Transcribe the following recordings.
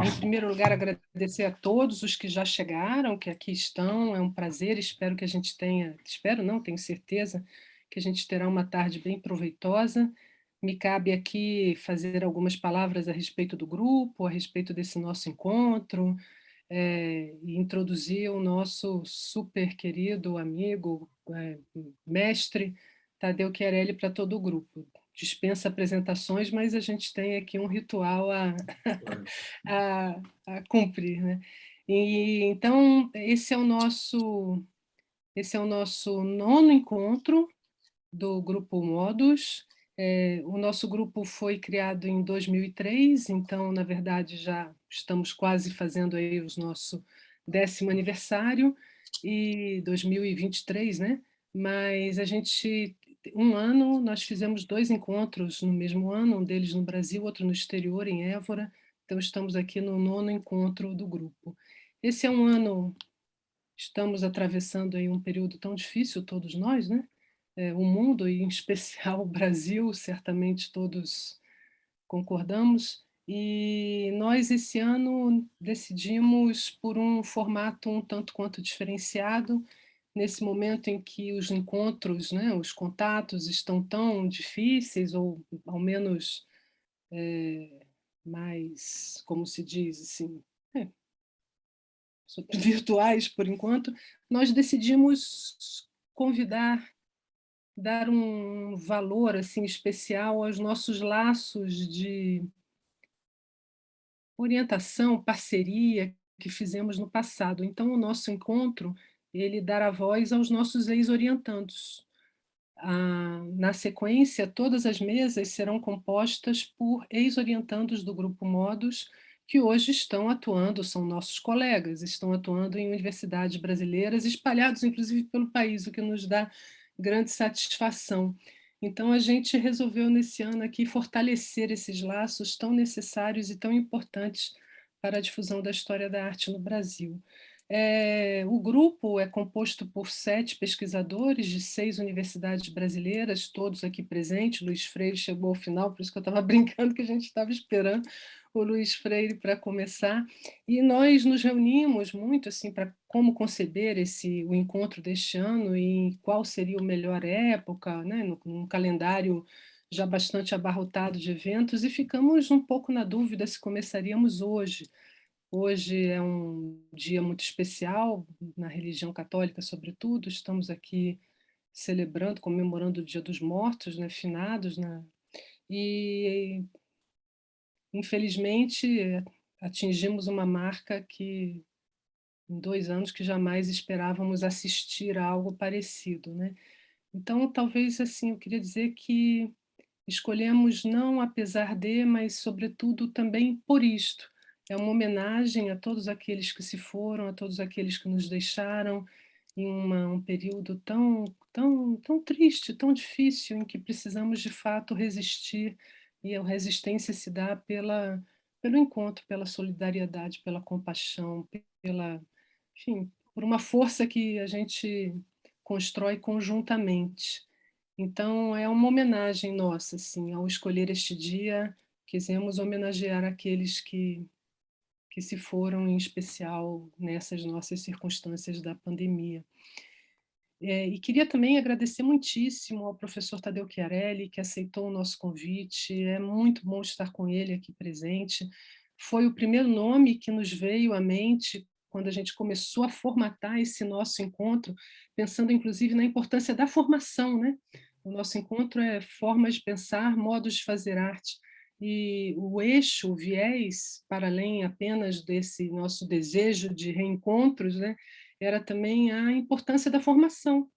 Em primeiro lugar, agradecer a todos os que já chegaram, que aqui estão, é um prazer, espero que a gente tenha, espero não, tenho certeza, que a gente terá uma tarde bem proveitosa. Me cabe aqui fazer algumas palavras a respeito do grupo, a respeito desse nosso encontro, e introduzir o nosso super querido amigo, mestre Tadeu Chiarelli para todo o grupo. Dispensa apresentações, mas a gente tem aqui um ritual Claro. a cumprir, né? E, então, esse é o nosso nono encontro do Grupo Modus. O nosso grupo foi criado em 2003, então, na verdade, já estamos quase fazendo aí o nosso 10º aniversário, e 2023, né? Mas a gente, um ano, nós fizemos 2 encontros no mesmo ano, um deles no Brasil, outro no exterior, em Évora, então estamos aqui no nono encontro do grupo. Esse é um ano, estamos atravessando aí um período tão difícil, todos nós, né? O mundo, e em especial o Brasil, certamente todos concordamos, e nós esse ano decidimos por um formato um tanto quanto diferenciado, nesse momento em que os encontros, né, os contatos estão tão difíceis, ou ao menos mais, como se diz, assim, é, virtuais por enquanto, nós decidimos convidar, dar um valor assim especial aos nossos laços de orientação, parceria que fizemos no passado. Então, o nosso encontro, ele dará voz aos nossos ex-orientandos. Na sequência, todas as mesas serão compostas por ex-orientandos do Grupo Modus, que hoje estão atuando, são nossos colegas, estão atuando em universidades brasileiras, espalhados inclusive pelo país, o que nos dá grande satisfação. Então, a gente resolveu nesse ano aqui fortalecer esses laços tão necessários e tão importantes para a difusão da história da arte no Brasil. O grupo é composto por 7 pesquisadores de 6 universidades brasileiras, todos aqui presentes. Luiz Freire chegou ao final, por isso que eu estava brincando que a gente estava esperando o Luiz Freire para começar. E nós nos reunimos muito assim para como conceber o encontro deste ano e qual seria a melhor época, né, num calendário já bastante abarrotado de eventos, e ficamos um pouco na dúvida se começaríamos hoje. Hoje é um dia muito especial na religião católica, sobretudo. Estamos aqui celebrando, comemorando o Dia dos Mortos, né, finados, né? E infelizmente atingimos uma marca que em 2 anos que jamais esperávamos assistir a algo parecido, né? Então, talvez assim, eu queria dizer que escolhemos não apesar de, mas sobretudo também por isto. É uma homenagem a todos aqueles que se foram, a todos aqueles que nos deixaram em um período tão triste, tão difícil, em que precisamos de fato resistir, e a resistência se dá pelo encontro, pela solidariedade, pela compaixão, enfim, por uma força que a gente constrói conjuntamente. Então, é uma homenagem nossa, assim, ao escolher este dia, quisemos homenagear aqueles que se foram, em especial nessas nossas circunstâncias da pandemia. E queria também agradecer muitíssimo ao professor Tadeu Chiarelli, que aceitou o nosso convite. É muito bom estar com ele aqui presente. Foi o primeiro nome que nos veio à mente quando a gente começou a formatar esse nosso encontro, pensando inclusive na importância da formação, né? O nosso encontro é formas de pensar, modos de fazer arte. E o eixo, o viés, para além apenas desse nosso desejo de reencontros, né? Era também a importância da formação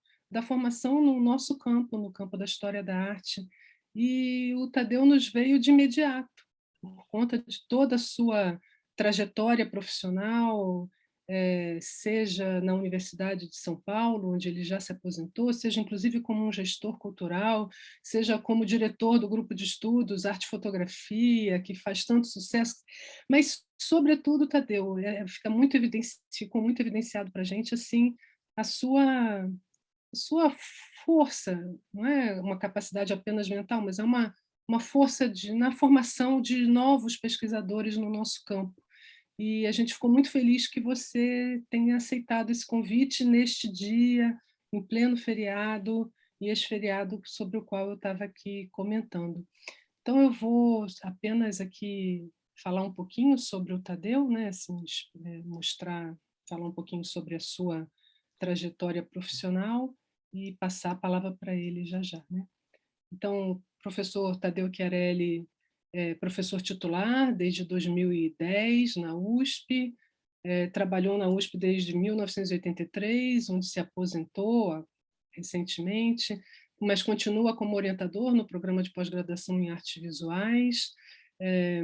no nosso campo, no campo da história da arte. E o Tadeu nos veio de imediato, por conta de toda a sua trajetória profissional, seja na Universidade de São Paulo, onde ele já se aposentou, seja inclusive como um gestor cultural, seja como diretor do grupo de estudos Arte e Fotografia, que faz tanto sucesso, mas, sobretudo, Tadeu, ficou muito evidenciado para a gente assim, a sua força, não é uma capacidade apenas mental, mas é uma força na formação de novos pesquisadores no nosso campo. e a gente ficou muito feliz que você tenha aceitado esse convite neste dia, em pleno feriado, e esse feriado sobre o qual eu estava aqui comentando. Então eu vou apenas aqui falar um pouquinho sobre o Tadeu, né, assim, mostrar, falar um pouquinho sobre a sua trajetória profissional e passar a palavra para ele já já, né. Então, o professor Tadeu Chiarelli é professor titular desde 2010 na USP, trabalhou na USP desde 1983, onde se aposentou recentemente, mas continua como orientador no programa de pós-graduação em artes visuais. É,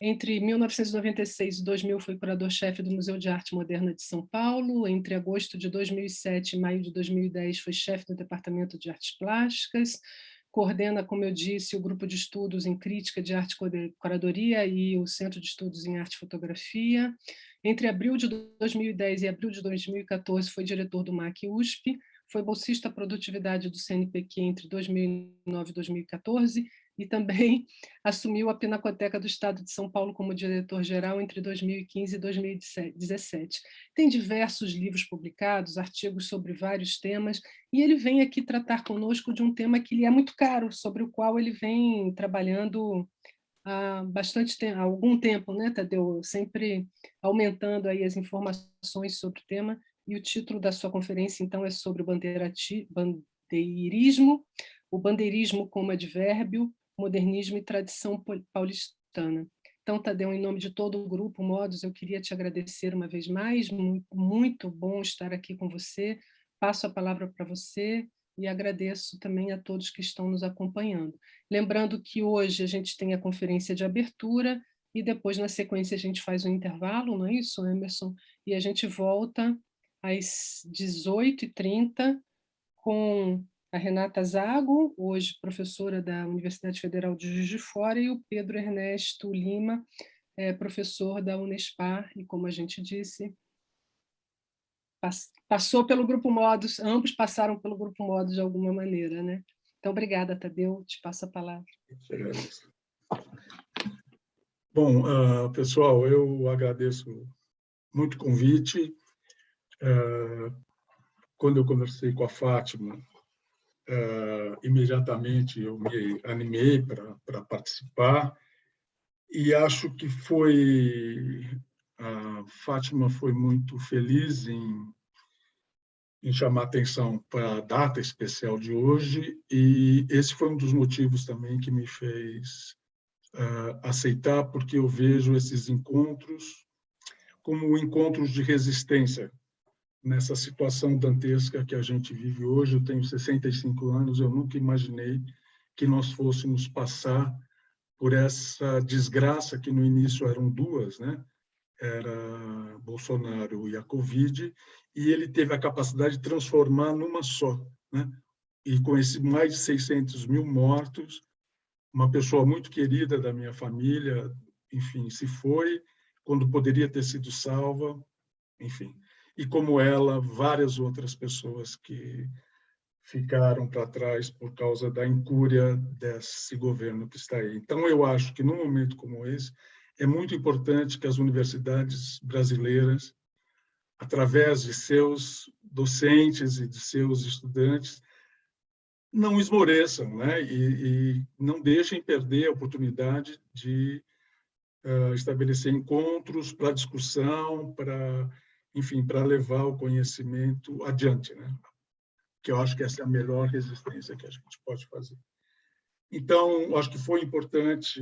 entre 1996 e 2000 foi curador-chefe do Museu de Arte Moderna de São Paulo. Entre agosto de 2007 e maio de 2010 foi chefe do Departamento de Artes Plásticas. Coordena, como eu disse, o grupo de estudos em crítica de arte e curadoria e o Centro de Estudos em Arte e Fotografia. Entre abril de 2010 e abril de 2014 foi diretor do MAC USP. Foi bolsista à produtividade do CNPq entre 2009 e 2014 e também assumiu a Pinacoteca do Estado de São Paulo como diretor-geral entre 2015 e 2017. Tem diversos livros publicados, artigos sobre vários temas, e ele vem aqui tratar conosco de um tema que lhe é muito caro, sobre o qual ele vem trabalhando há bastante tempo, há algum tempo, né, Tadeu? Sempre aumentando aí as informações sobre o tema, e o título da sua conferência, então, é sobre o bandeirismo como advérbio, modernismo e tradição paulistana. Então, Tadeu, em nome de todo o grupo Modos, eu queria te agradecer uma vez mais, muito, muito bom estar aqui com você. Passo a palavra para você e agradeço também a todos que estão nos acompanhando. Lembrando que hoje a gente tem a conferência de abertura e depois, na sequência, a gente faz um intervalo, não é isso, Emerson? E a gente volta às 18h30 com a Renata Zago, hoje professora da Universidade Federal de Juiz de Fora, e o Pedro Ernesto Lima, professor da Unespar, e como a gente disse, passou pelo Grupo Modos, ambos passaram pelo Grupo Modos de alguma maneira, né? Então, obrigada, Tadeu, te passo a palavra. Bom, pessoal, eu agradeço muito o convite. Quando eu conversei com a Fátima, imediatamente eu me animei para participar, e acho que a Fátima foi muito feliz em chamar atenção para a data especial de hoje, e esse foi um dos motivos também que me fez aceitar, porque eu vejo esses encontros como encontros de resistência nessa situação dantesca que a gente vive hoje. Eu tenho 65 anos, eu nunca imaginei que nós fôssemos passar por essa desgraça, que no início eram duas, né? Era Bolsonaro e a Covid, e ele teve a capacidade de transformar numa só, né? E com esses mais de 600 mil mortos, uma pessoa muito querida da minha família, enfim, se foi quando poderia ter sido salva, enfim. E como ela, várias outras pessoas que ficaram para trás por causa da incúria desse governo que está aí. Então, eu acho que, num momento como esse, é muito importante que as universidades brasileiras, através de seus docentes e de seus estudantes, não esmoreçam, né? E não deixem perder a oportunidade de estabelecer encontros para discussão, enfim, para levar o conhecimento adiante, né? Que eu acho que essa é a melhor resistência que a gente pode fazer. Então, acho que foi importante,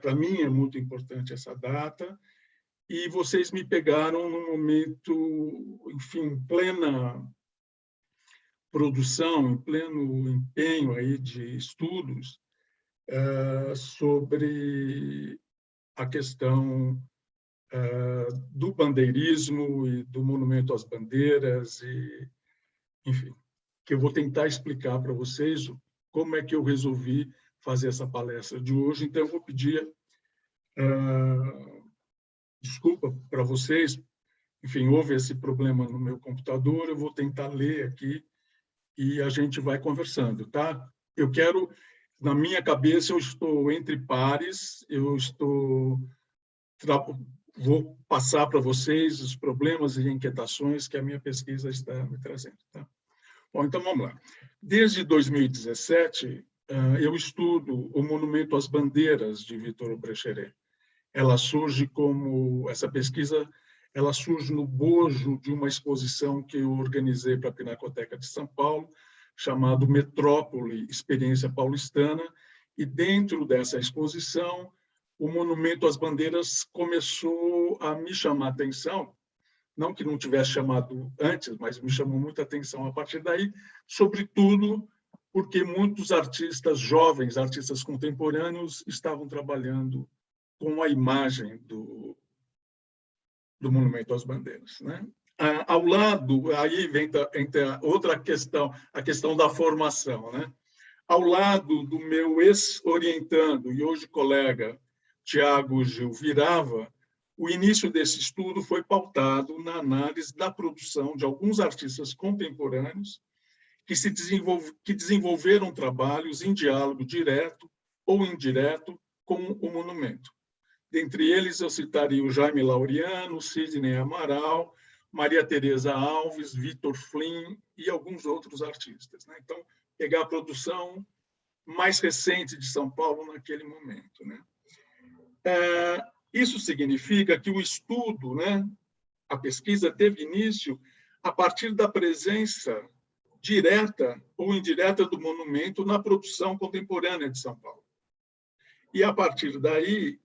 para mim é muito importante essa data, e vocês me pegaram num momento, enfim, plena produção, em pleno empenho aí de estudos sobre a questão do bandeirismo e do monumento às bandeiras, e, enfim, que eu vou tentar explicar para vocês como é que eu resolvi fazer essa palestra de hoje. Então, eu vou pedir desculpa para vocês. Enfim, houve esse problema no meu computador, eu vou tentar ler aqui e a gente vai conversando, tá? Eu quero, na minha cabeça, eu estou entre pares, eu estou vou passar para vocês os problemas e inquietações que a minha pesquisa está me trazendo. Tá? Bom, então vamos lá. Desde 2017, eu estudo o Monumento às Bandeiras de Vítor Brecheret. Essa pesquisa, ela surge no bojo de uma exposição que eu organizei para a Pinacoteca de São Paulo, chamado Metrópole, Experiência Paulistana, e dentro dessa exposição, o Monumento às Bandeiras começou a me chamar a atenção, não que não tivesse chamado antes, mas me chamou muita atenção a partir daí, sobretudo porque muitos artistas jovens, artistas contemporâneos, estavam trabalhando com a imagem do Monumento às Bandeiras. Né? Ao lado, aí entra outra questão, a questão da formação. Né? Ao lado do meu ex-orientando e hoje colega, Tiago Gil Virava, o início desse estudo foi pautado na análise da produção de alguns artistas contemporâneos que desenvolveram trabalhos em diálogo direto ou indireto com o monumento. Dentre eles, eu citaria o Jaime Laureano, Sidney Amaral, Maria Tereza Alves, Vitor Flynn e alguns outros artistas. Né? Então, pegar a produção mais recente de São Paulo naquele momento. Né? Isso significa que o estudo, né, a pesquisa teve início a partir da presença direta ou indireta do monumento na produção contemporânea de São Paulo. E, a partir daí,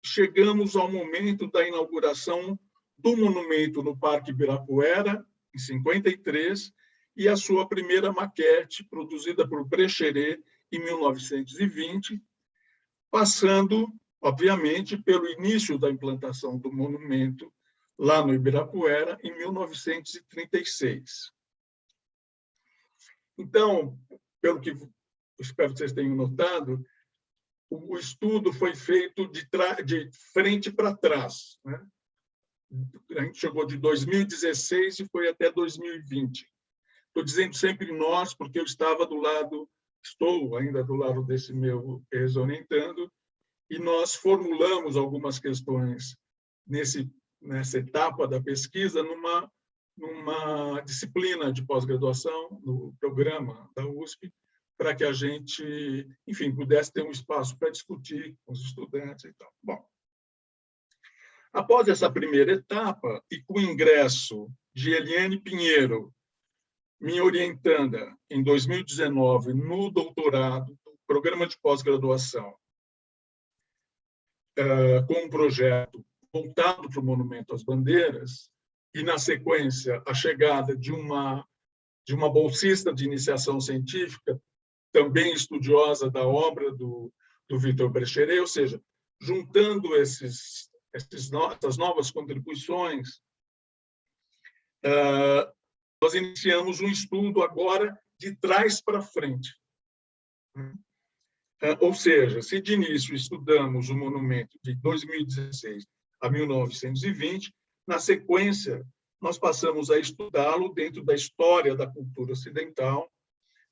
chegamos ao momento da inauguração do monumento no Parque Ibirapuera, em 53, e a sua primeira maquete, produzida por Brecheret em 1920, passando, obviamente, pelo início da implantação do monumento lá no Ibirapuera, em 1936. Então, pelo que espero que vocês tenham notado, o estudo foi feito de frente para trás. Né? A gente chegou de 2016 e foi até 2020. Estou dizendo sempre nós, porque eu estou ainda do lado desse meu ex-orientando, e nós formulamos algumas questões nessa etapa da pesquisa numa disciplina de pós-graduação, no programa da USP, para que a gente, enfim, pudesse ter um espaço para discutir com os estudantes e tal. Bom, após essa primeira etapa, e com o ingresso de Eliane Pinheiro, minha orientanda, em 2019, no doutorado, no programa de pós-graduação, com um projeto voltado para o Monumento às Bandeiras, e, na sequência, a chegada de uma bolsista de iniciação científica, também estudiosa da obra do Vítor Brecheret, ou seja, juntando essas novas contribuições, nós iniciamos um estudo agora de trás para frente. Ou seja, se de início estudamos o monumento de 2016 a 1920, na sequência, nós passamos a estudá-lo dentro da história da cultura ocidental,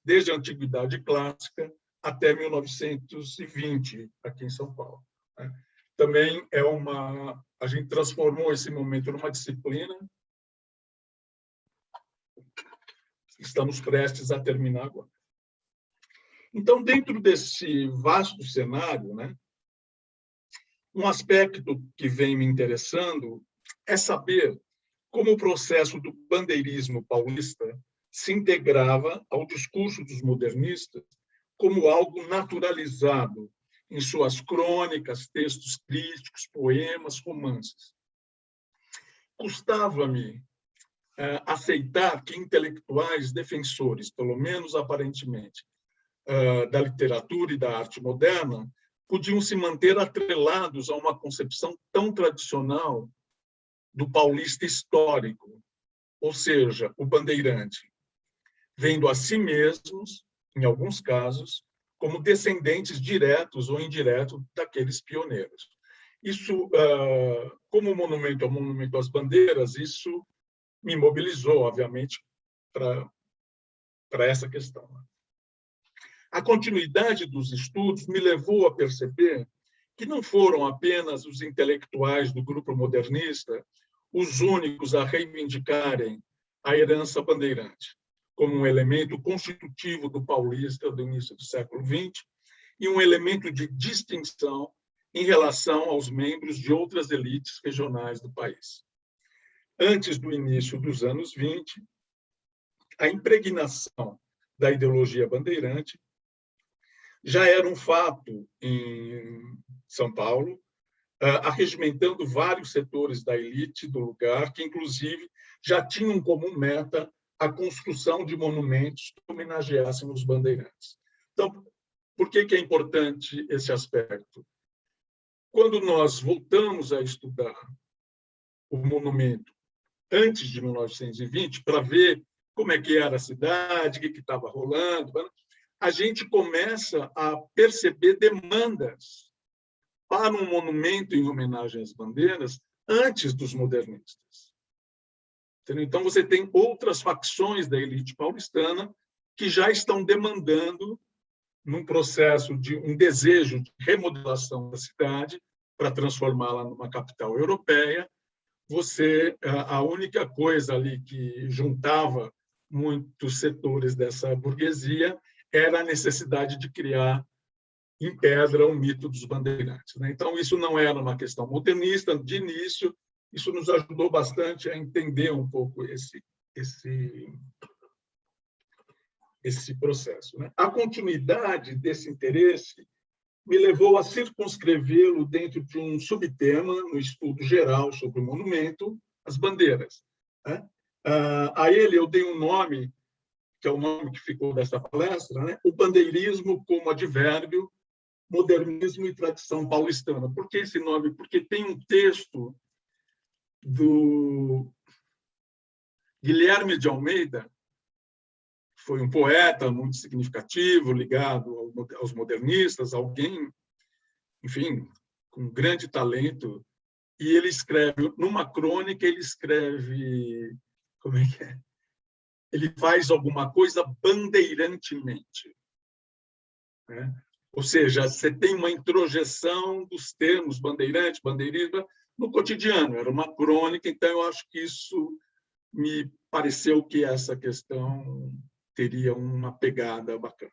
desde a Antiguidade Clássica até 1920, aqui em São Paulo. Também a gente transformou esse momento numa disciplina. Estamos prestes a terminar agora. Então, dentro desse vasto cenário, né, um aspecto que vem me interessando é saber como o processo do bandeirismo paulista se integrava ao discurso dos modernistas como algo naturalizado em suas crônicas, textos críticos, poemas, romances. Custava-me aceitar que intelectuais defensores, pelo menos aparentemente, da literatura e da arte moderna, podiam se manter atrelados a uma concepção tão tradicional do paulista histórico, ou seja, o bandeirante, vendo a si mesmos, em alguns casos, como descendentes diretos ou indiretos daqueles pioneiros. Isso, como o monumento é o monumento às bandeiras, isso me mobilizou, obviamente, para essa questão. A continuidade dos estudos me levou a perceber que não foram apenas os intelectuais do grupo modernista os únicos a reivindicarem a herança bandeirante como um elemento constitutivo do paulista do início do século XX e um elemento de distinção em relação aos membros de outras elites regionais do país. Antes do início dos anos 20, a impregnação da ideologia bandeirante já era um fato em São Paulo, arregimentando vários setores da elite do lugar, que, inclusive, já tinham como meta a construção de monumentos que homenageassem os bandeirantes. Então, por que é importante esse aspecto? Quando nós voltamos a estudar o monumento antes de 1920, para ver como é que era a cidade, o que estava rolando, a gente começa a perceber demandas para um monumento em homenagem às bandeiras antes dos modernistas. Então, você tem outras facções da elite paulistana que já estão demandando, num processo de um desejo de remodelação da cidade para transformá-la numa capital europeia. A única coisa ali que juntava muitos setores dessa burguesia era a necessidade de criar em pedra o mito dos bandeirantes. Então, isso não era uma questão modernista de início, isso nos ajudou bastante a entender um pouco esse processo. A continuidade desse interesse me levou a circunscrevê-lo dentro de um subtema no estudo geral sobre o monumento, as bandeiras. A ele eu dei um nome, que é o nome que ficou dessa palestra, o bandeirismo como advérbio, modernismo e tradição paulistana. Por que esse nome? Porque tem um texto do Guilherme de Almeida, que foi um poeta muito significativo, ligado aos modernistas, alguém, enfim, com grande talento, e ele escreve, numa crônica, ele escreve, como é que é? Ele faz alguma coisa bandeirantemente. Ou seja, você tem uma introjeção dos termos bandeirante, bandeirismo, no cotidiano. Era uma crônica, então eu acho que isso me pareceu que essa questão teria uma pegada bacana.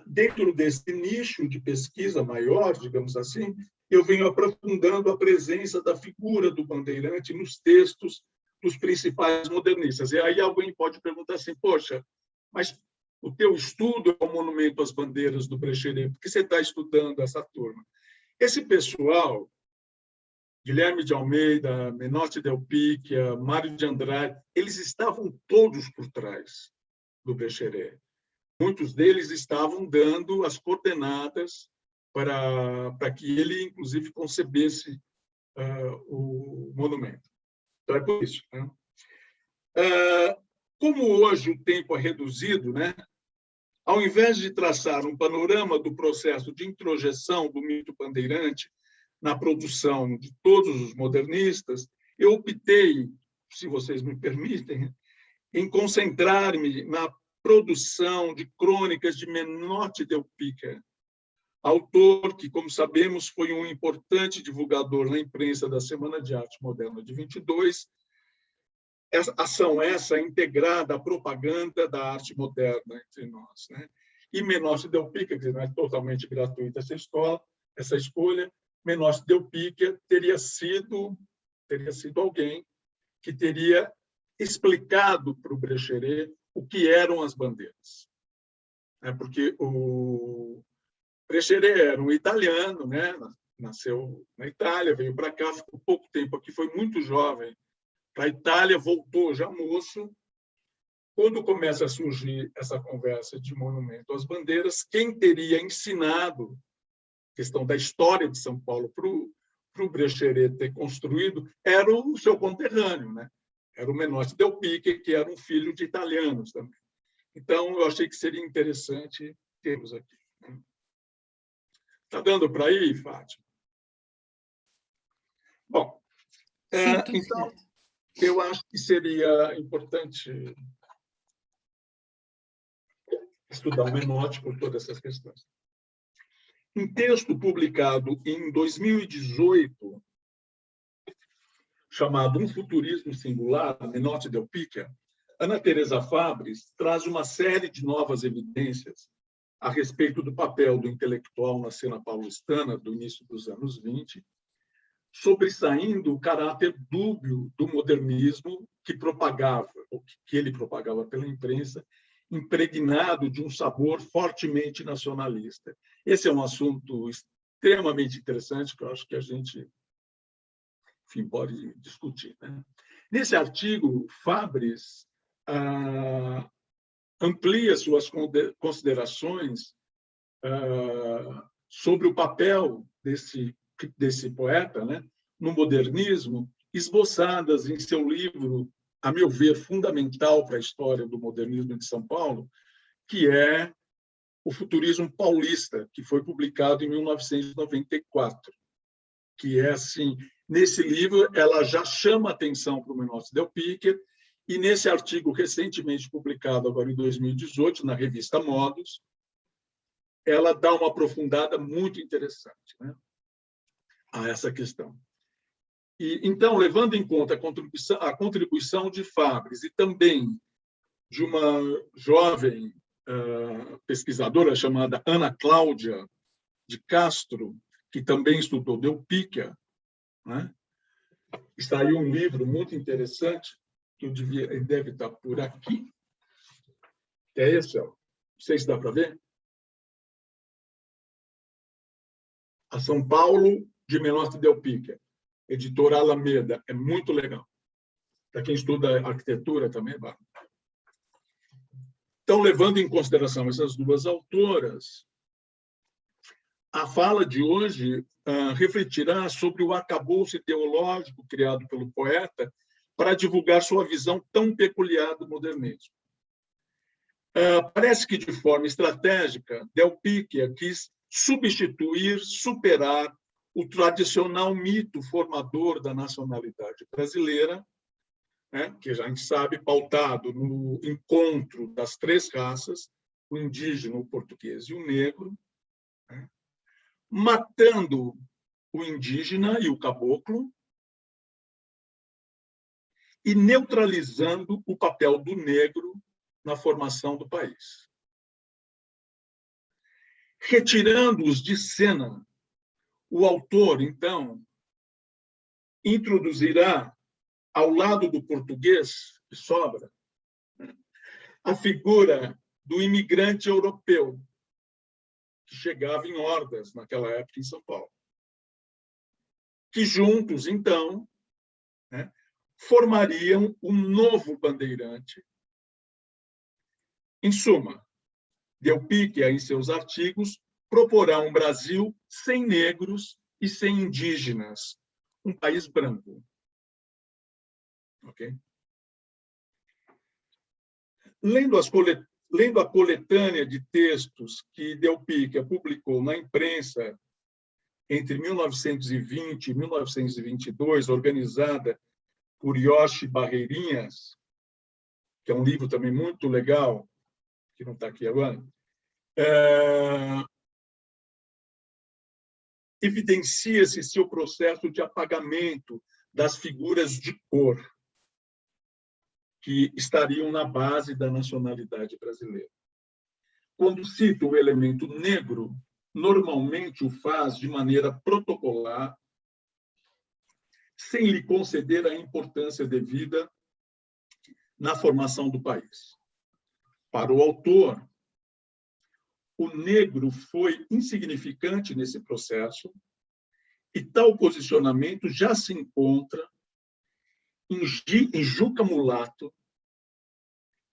Dentro desse nicho de pesquisa maior, digamos assim, eu venho aprofundando a presença da figura do bandeirante nos textos dos principais modernistas. E aí alguém pode perguntar assim, poxa, mas o teu estudo é o monumento às bandeiras do Brecheret, por que você está estudando essa turma? Esse pessoal, Guilherme de Almeida, Menotti Del Picchia, Mário de Andrade, eles estavam todos por trás do Brecheret. Muitos deles estavam dando as coordenadas para que ele, inclusive, concebesse o monumento. Então, é por isso. Como hoje o tempo é reduzido, ao invés de traçar um panorama do processo de introjeção do mito bandeirante na produção de todos os modernistas, eu optei, se vocês me permitem, em concentrar-me na produção de crônicas de Menotti Del Picchia, autor que, como sabemos, foi um importante divulgador na imprensa da Semana de Arte Moderna de 22, ação essa integrada à propaganda da arte moderna entre nós. E Menotti Del Picchia, que não é totalmente gratuita essa escolha, Menotti Del Picchia teria sido alguém que teria explicado para o Brecheret o que eram as bandeiras. Porque o Brecheret era um italiano, nasceu na Itália, veio para cá, ficou pouco tempo aqui, foi muito jovem para a Itália, voltou já moço. Quando começa a surgir essa conversa de monumento às bandeiras, quem teria ensinado a questão da história de São Paulo para o Brecheret ter construído era o seu conterrâneo, era o Menotti Del Picchia, que era um filho de italianos também. Então, eu achei que seria interessante termos aqui. Está dando para ir, Fátima? Bom, então, eu acho que seria importante estudar o Menotti por todas essas questões. Em texto publicado em 2018, chamado Um Futurismo Singular, Menotti Del Pica, Ana Teresa Fabres traz uma série de novas evidências a respeito do papel do intelectual na cena paulistana do início dos anos 20, sobressaindo o caráter dúbio do modernismo que propagava, ou que ele propagava pela imprensa, impregnado de um sabor fortemente nacionalista. Esse é um assunto extremamente interessante que eu acho que a gente, enfim, pode discutir, né? Nesse artigo, Fabres amplia suas considerações sobre o papel desse poeta, né, no modernismo, esboçadas em seu livro, a meu ver, fundamental para a história do modernismo de São Paulo, que é O Futurismo Paulista, que foi publicado em 1994, que é assim, nesse livro ela já chama atenção para o Menotti Del Pica, e nesse artigo recentemente publicado agora em 2018 na revista Modus, ela dá uma aprofundada muito interessante, né, a essa questão. E, então, levando em conta a contribuição de Fabres e também de uma jovem pesquisadora chamada Ana Cláudia de Castro, que também estudou Del Pica, né, saiu um livro muito interessante, que ele deve estar por aqui, que é esse, ó. Não sei se dá para ver. A São Paulo, de Menotti Del Pica, editora Alameda, é muito legal. Para quem estuda arquitetura também, vai. Então, levando em consideração essas duas autoras, a fala de hoje refletirá sobre o arcabouço ideológico criado pelo poeta para divulgar sua visão tão peculiar do modernismo. Parece que, de forma estratégica, Del Pica quis substituir, superar o tradicional mito formador da nacionalidade brasileira, né, que a gente sabe, pautado no encontro das três raças, o indígena, o português e o negro, né, matando o indígena e o caboclo e neutralizando o papel do negro na formação do país. Retirando-os de cena, o autor, então, introduzirá, ao lado do português, que sobra, a figura do imigrante europeu, que chegava em hordas naquela época em São Paulo. Que juntos, então, né, formariam um novo bandeirante. Em suma, Del Pica, em seus artigos, proporá um Brasil sem negros e sem indígenas, um país branco. Okay? Lendo a coletânea de textos que Del Pica publicou na imprensa entre 1920 e 1922, organizada por Yoshi Barreirinhas, que é um livro também muito legal, que não está aqui agora, evidencia-se seu processo de apagamento das figuras de cor que estariam na base da nacionalidade brasileira. Quando cita o elemento negro, normalmente o faz de maneira protocolar, sem lhe conceder a importância devida na formação do país. Para o autor, o negro foi insignificante nesse processo e tal posicionamento já se encontra em Juca Mulato,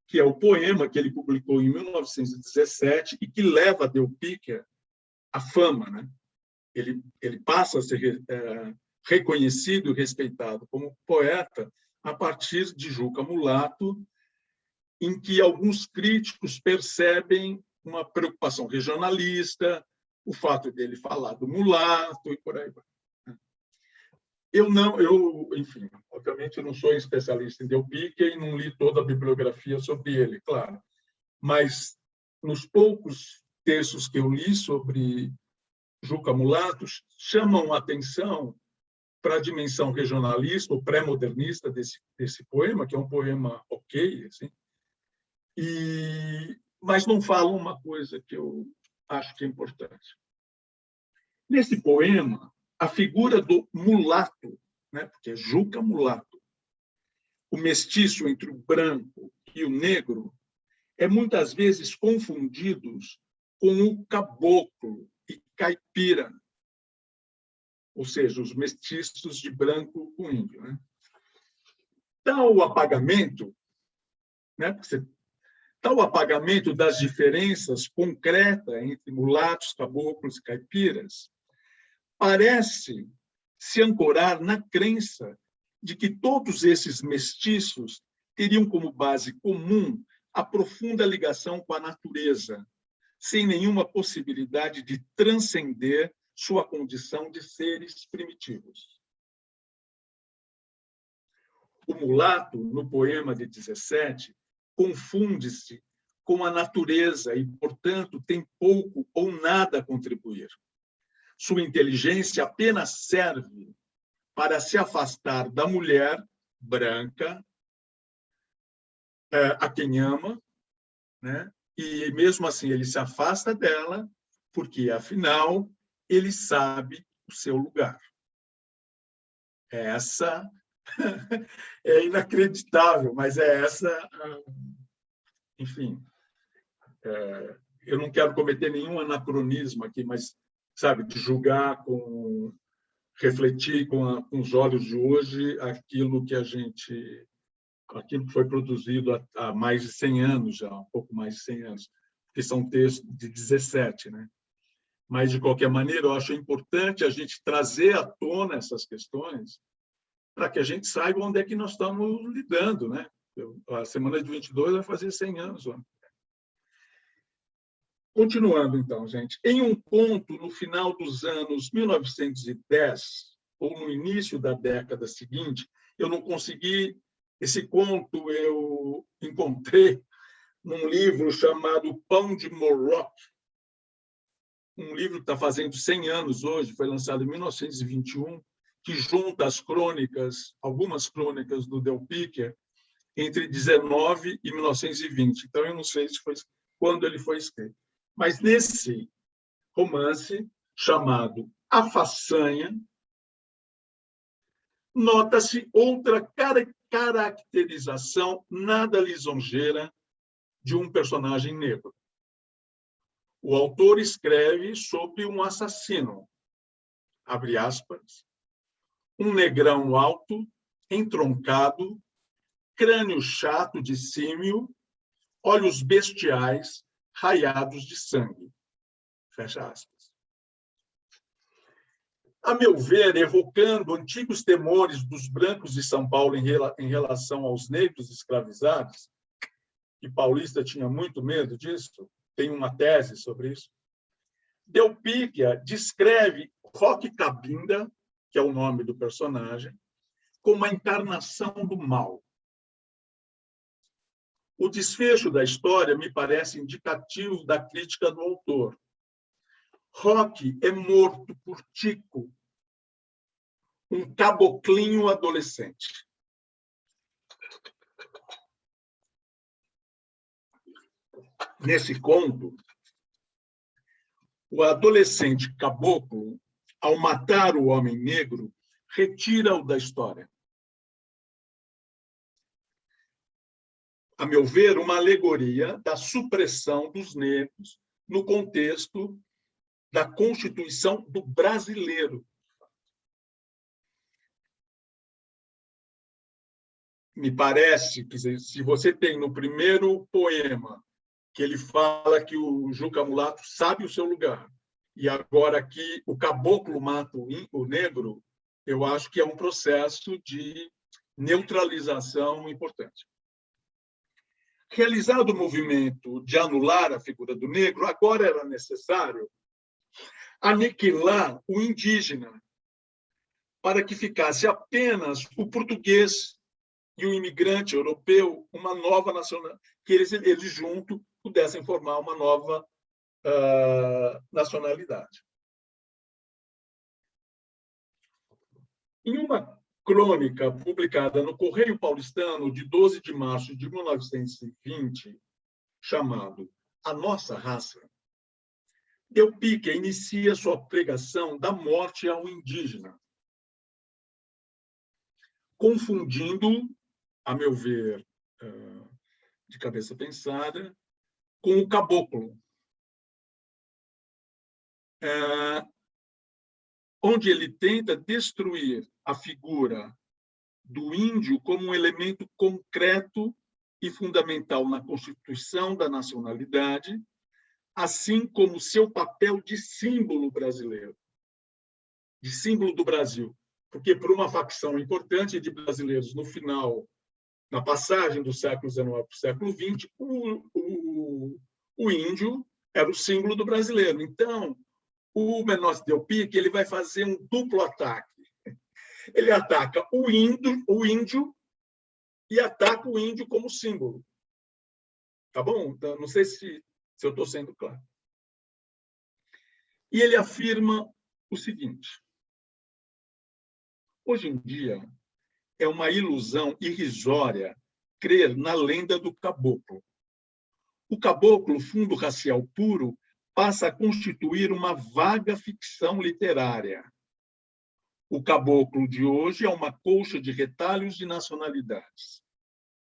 que é o poema que ele publicou em 1917 e que leva a Del Pica à fama, né? Ele passa a ser reconhecido e respeitado como poeta a partir de Juca Mulato, em que alguns críticos percebem uma preocupação regionalista, o fato dele falar do mulato e por aí vai. Enfim, obviamente eu não sou especialista em Del Pica e não li toda a bibliografia sobre ele, claro, mas nos poucos textos que eu li sobre Juca Mulatos chamam a atenção para a dimensão regionalista ou pré-modernista desse poema, que é um poema ok, assim, mas não falam uma coisa que eu acho que é importante. Nesse poema, a figura do mulato, né, porque é Juca Mulato, o mestiço entre o branco e o negro, é muitas vezes confundidos com o caboclo e caipira, ou seja, os mestiços de branco com índio. Né? Tal apagamento, né, tal apagamento das diferenças concretas entre mulatos, caboclos e caipiras parece se ancorar na crença de que todos esses mestiços teriam como base comum a profunda ligação com a natureza, sem nenhuma possibilidade de transcender sua condição de seres primitivos. O mulato, no poema de 17, confunde-se com a natureza e, portanto, tem pouco ou nada a contribuir. Sua inteligência apenas serve para se afastar da mulher branca, a quem ama, né? E mesmo assim ele se afasta dela, porque afinal ele sabe o seu lugar. Essa é inacreditável, mas é essa, enfim. Eu não quero cometer nenhum anacronismo aqui, mas sabe, de julgar refletir com os olhos de hoje aquilo que foi produzido há mais de 100 anos já, um pouco mais de 100 anos, que são textos de 17, né? Mas, de qualquer maneira, eu acho importante a gente trazer à tona essas questões para que a gente saiba onde é que nós estamos lidando, né? A semana de 22 vai fazer 100 anos. Ó. Continuando, então, gente. Em um ponto, no final dos anos 1910, ou no início da década seguinte, eu não consegui... Esse conto eu encontrei num livro chamado Pão de Morrock, um livro que está fazendo 100 anos hoje, foi lançado em 1921, que junta as crônicas, algumas crônicas do Del Picker, entre 19 e 1920. Então, eu não sei se foi quando ele foi escrito. Mas nesse romance, chamado A Façanha, nota-se outra caracterização nada lisonjeira de um personagem negro. O autor escreve sobre um assassino, abre aspas, um negrão alto, entroncado, crânio chato de símio, olhos bestiais, raiados de sangue. Fecha aspas. A meu ver, evocando antigos temores dos brancos de São Paulo em relação aos negros escravizados, e Paulista tinha muito medo disso, tem uma tese sobre isso, Del Pica descreve Roque Cabinda, que é o nome do personagem, como a encarnação do mal. O desfecho da história me parece indicativo da crítica do autor. Roque é morto por Tico, um caboclinho adolescente. Nesse conto, o adolescente caboclo, ao matar o homem negro, retira-o da história. A meu ver, uma alegoria da supressão dos negros no contexto da Constituição do brasileiro. Me parece que, se você tem no primeiro poema que ele fala que o Juca Mulato sabe o seu lugar, e agora aqui o caboclo mata o negro, eu acho que é um processo de neutralização importante. Realizado o movimento de anular a figura do negro, agora era necessário aniquilar o indígena para que ficasse apenas o português e o imigrante europeu, uma nova nacionalidade, que eles juntos pudessem formar uma nova nacionalidade. Em uma crônica publicada no Correio Paulistano de 12 de março de 1920, chamado A Nossa Raça, Del Pique inicia sua pregação da morte ao indígena, confundindo, a meu ver, de cabeça pensada, com o caboclo, onde ele tenta destruir a figura do índio como um elemento concreto e fundamental na constituição da nacionalidade, assim como seu papel de símbolo brasileiro, de símbolo do Brasil. Porque, por uma facção importante de brasileiros no final, na passagem do século XIX para o século XX, o índio era o símbolo do brasileiro. Então, o Menor Del Pique ele vai fazer um duplo ataque. Ele ataca o índio e ataca o índio como símbolo. Tá bom? Então, não sei se eu estou sendo claro. E ele afirma o seguinte: hoje em dia, é uma ilusão irrisória crer na lenda do caboclo. O caboclo, fundo racial puro, passa a constituir uma vaga ficção literária. O caboclo de hoje é uma colcha de retalhos de nacionalidades.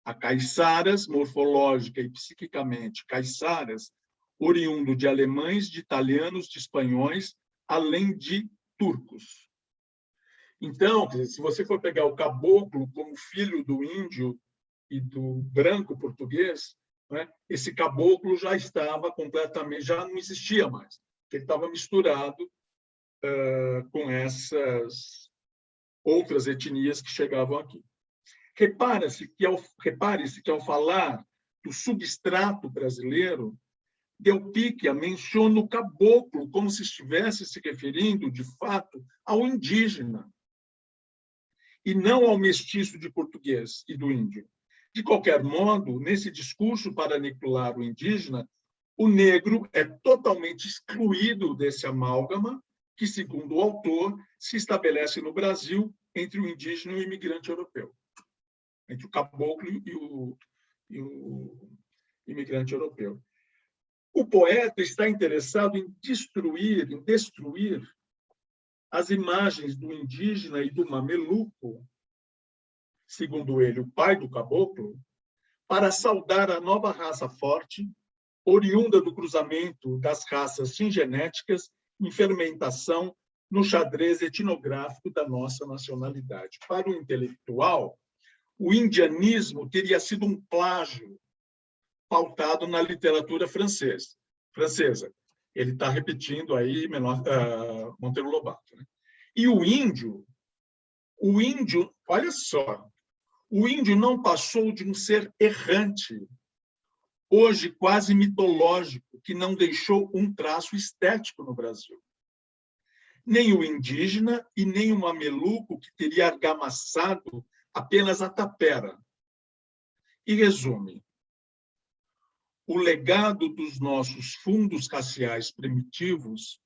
Há caiçaras, morfológica e psiquicamente caiçaras, oriundo de alemães, de italianos, de espanhóis, além de turcos. Então, se você for pegar o caboclo como filho do índio e do branco português, né, esse caboclo já estava completamente, já não existia mais, porque ele estava misturado com essas outras etnias que chegavam aqui. Repare-se que, ao falar do substrato brasileiro, Del Pique menciona o caboclo como se estivesse se referindo, de fato, ao indígena, e não ao mestiço de português e do índio. De qualquer modo, nesse discurso para aniquilar o indígena, o negro é totalmente excluído desse amálgama que, segundo o autor, se estabelece no Brasil entre o indígena e o imigrante europeu, entre o caboclo e o imigrante europeu. O poeta está interessado em destruir as imagens do indígena e do mameluco, segundo ele, o pai do caboclo, para saudar a nova raça forte, oriunda do cruzamento das raças singenéticas em fermentação no xadrez etnográfico da nossa nacionalidade. Para o intelectual, o indianismo teria sido um plágio pautado na literatura francesa. Ele está repetindo aí Monteiro Lobato. Né? E o índio, olha só, o índio não passou de um ser errante, hoje quase mitológico, que não deixou um traço estético no Brasil. Nem o indígena e nem o mameluco, que teria argamassado apenas a tapera. E resume: o legado dos nossos fundos raciais primitivos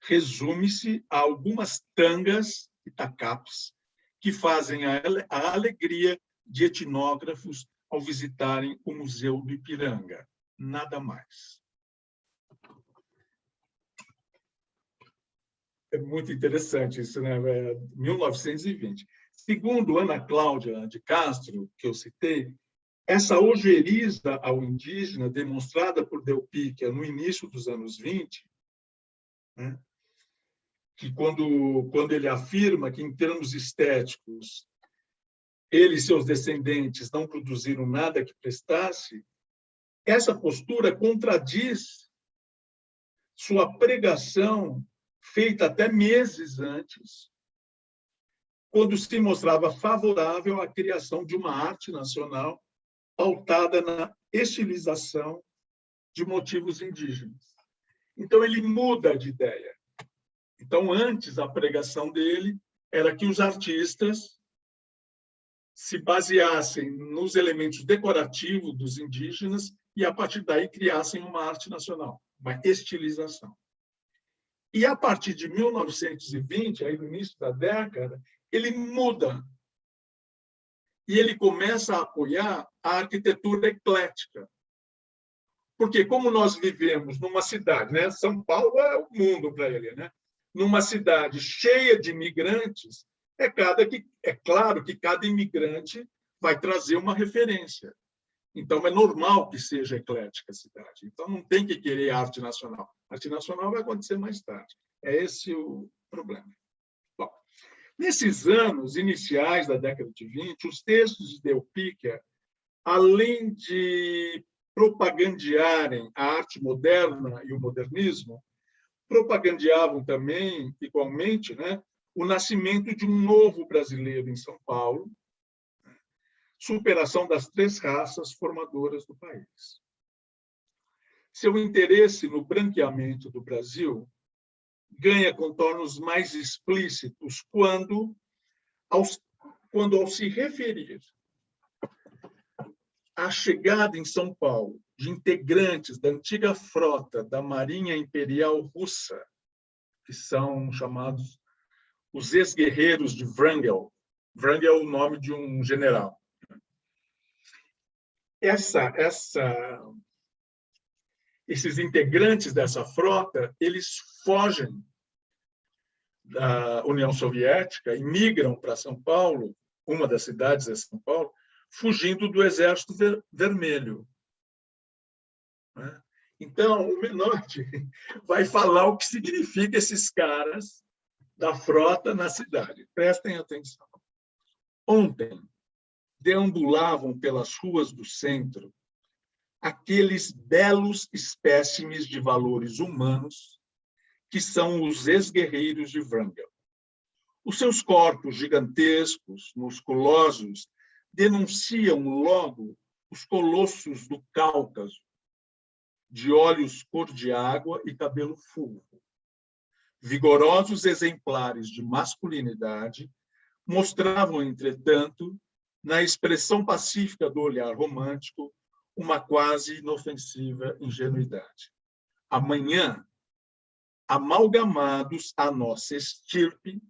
resume-se a algumas tangas e tacapes que fazem a alegria de etnógrafos ao visitarem o Museu do Ipiranga. Nada mais. É muito interessante isso, né? 1920. Segundo Ana Cláudia de Castro, que eu citei, essa ojeriza ao indígena, demonstrada por Del Pique no início dos anos 20, né, que quando ele afirma que, em termos estéticos, ele e seus descendentes não produziram nada que prestasse, essa postura contradiz sua pregação feita até meses antes, quando se mostrava favorável à criação de uma arte nacional pautada na estilização de motivos indígenas. Então, ele muda de ideia. Então, antes, a pregação dele era que os artistas se baseassem nos elementos decorativos dos indígenas e, a partir daí, criassem uma arte nacional, uma estilização. E, a partir de 1920, aí no início da década, ele muda e ele começa a apoiar a arquitetura eclética. Porque como nós vivemos numa cidade, né? São Paulo é o mundo para ele, né? Numa cidade cheia de imigrantes, é claro que cada imigrante vai trazer uma referência. Então, é normal que seja eclética a cidade. Então, não tem que querer arte nacional. A arte nacional vai acontecer mais tarde. É esse o problema. Bom, nesses anos iniciais da década de 20, os textos de Del Picchia, além de propagandearem a arte moderna e o modernismo, propagandeavam também, igualmente, né, o nascimento de um novo brasileiro em São Paulo, superação das 3 raças formadoras do país. Seu interesse no branqueamento do Brasil ganha contornos mais explícitos quando, ao se referir à chegada em São Paulo de integrantes da antiga frota da Marinha Imperial Russa, que são chamados os ex-guerreiros de Wrangel. Wrangel é o nome de um general. Esses integrantes dessa frota, eles fogem da União Soviética e migram para São Paulo, uma das cidades é São Paulo, fugindo do Exército Vermelho. Então, o Menotti vai falar o que significa esses caras da frota na cidade. Prestem atenção. Ontem, deambulavam pelas ruas do centro aqueles belos espécimes de valores humanos que são os ex-guerreiros de Wrangel. Os seus corpos gigantescos, musculosos, denunciam logo os colossos do Cáucaso, de olhos cor de água e cabelo fulvo. Vigorosos exemplares de masculinidade mostravam, entretanto, na expressão pacífica do olhar romântico, uma quase inofensiva ingenuidade. Amanhã, amalgamados à nossa estirpe,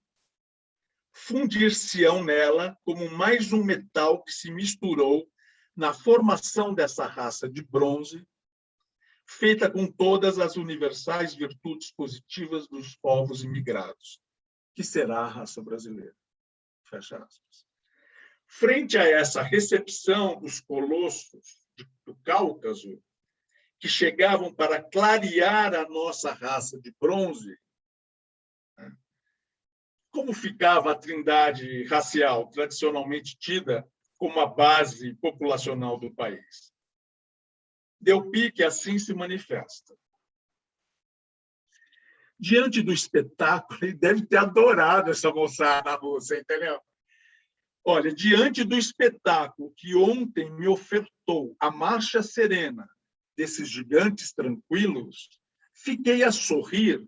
fundir-se-ão nela como mais um metal que se misturou na formação dessa raça de bronze, feita com todas as universais virtudes positivas dos povos imigrados, que será a raça brasileira. Fecha aspas. Frente a essa recepção dos colossos do Cáucaso, que chegavam para clarear a nossa raça de bronze, como ficava a trindade racial tradicionalmente tida como a base populacional do país? Del Picchia assim se manifesta. Diante do espetáculo, ele deve ter adorado essa moçada russa, entendeu? Olha, diante do espetáculo que ontem me ofertou a marcha serena desses gigantes tranquilos, fiquei a sorrir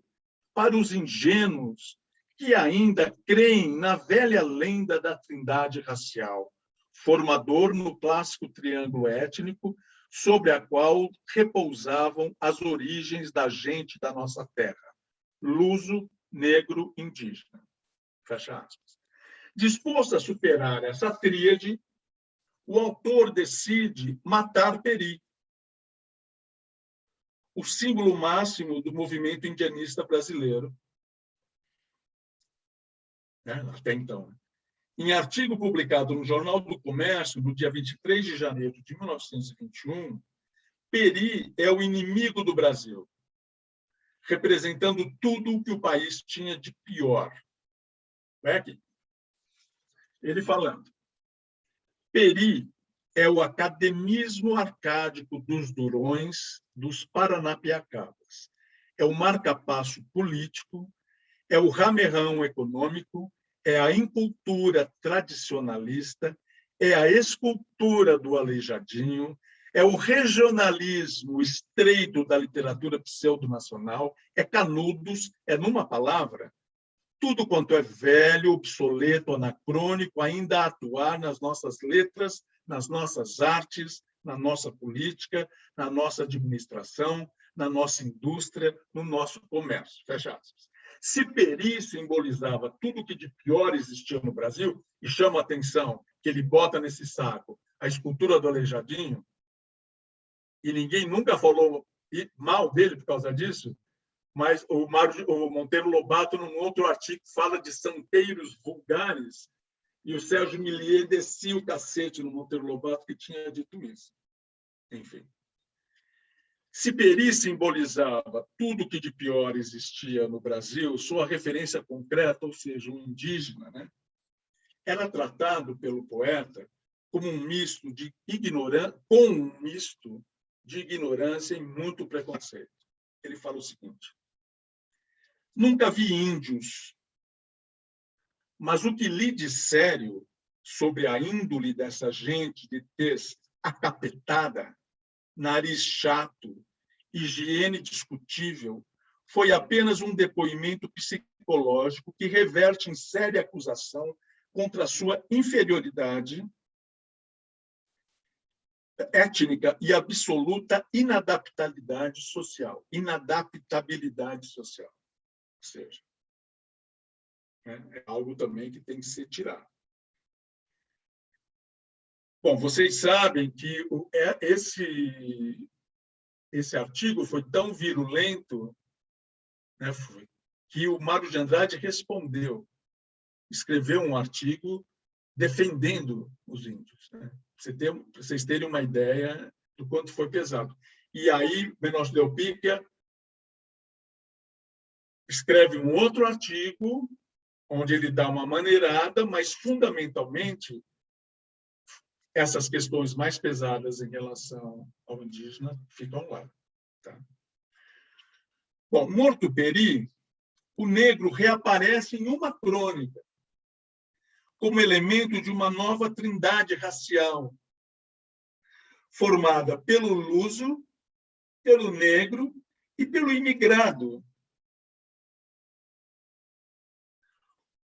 para os ingênuos que ainda creem na velha lenda da trindade racial, formador no clássico triângulo étnico sobre a qual repousavam as origens da gente da nossa terra, luso, negro, indígena. Fecha aspas. Disposto a superar essa tríade, o autor decide matar Peri, o símbolo máximo do movimento indianista brasileiro, até então. Em artigo publicado no Jornal do Comércio, no dia 23 de janeiro de 1921, Peri é o inimigo do Brasil, representando tudo o que o país tinha de pior. Ele falando. Peri é o academismo arcádico dos durões, dos paranapiacabas. É o marca-passo político, é o ramerrão econômico, é a incultura tradicionalista, é a escultura do aleijadinho, é o regionalismo estreito da literatura pseudo-nacional, é Canudos, é, numa palavra, tudo quanto é velho, obsoleto, anacrônico, ainda a atuar nas nossas letras, nas nossas artes, na nossa política, na nossa administração, na nossa indústria, no nosso comércio. Fecha aspas. Se Peri simbolizava tudo o que de pior existia no Brasil, e chama a atenção que ele bota nesse saco a escultura do Aleijadinho, e ninguém nunca falou mal dele por causa disso, mas o Monteiro Lobato, num outro artigo, fala de santeiros vulgares, e o Sérgio Millier descia o cacete no Monteiro Lobato que tinha dito isso. Enfim. Se Peri simbolizava tudo que de pior existia no Brasil, sua referência concreta, ou seja, um indígena, né, era tratado pelo poeta como um misto de ignorância, com um misto de ignorância e muito preconceito. Ele fala o seguinte: nunca vi índios, mas o que li de sério sobre a índole dessa gente de tez acapetada, nariz chato, higiene discutível, foi apenas um depoimento psicológico que reverte em séria acusação contra a sua inferioridade étnica e absoluta inadaptabilidade social. Inadaptabilidade social. Ou seja, é algo também que tem que ser tirado. Bom, vocês sabem que esse artigo foi tão virulento, né, que o Mário de Andrade respondeu, escreveu um artigo defendendo os índios, né? Para vocês terem uma ideia do quanto foi pesado. E aí, Menor Del Picchia escreve um outro artigo, onde ele dá uma maneirada, mas, fundamentalmente, essas questões mais pesadas em relação ao indígena ficam lá. Tá? Bom, morto Peri, o negro reaparece em uma crônica, como elemento de uma nova trindade racial, formada pelo luso, pelo negro e pelo imigrado.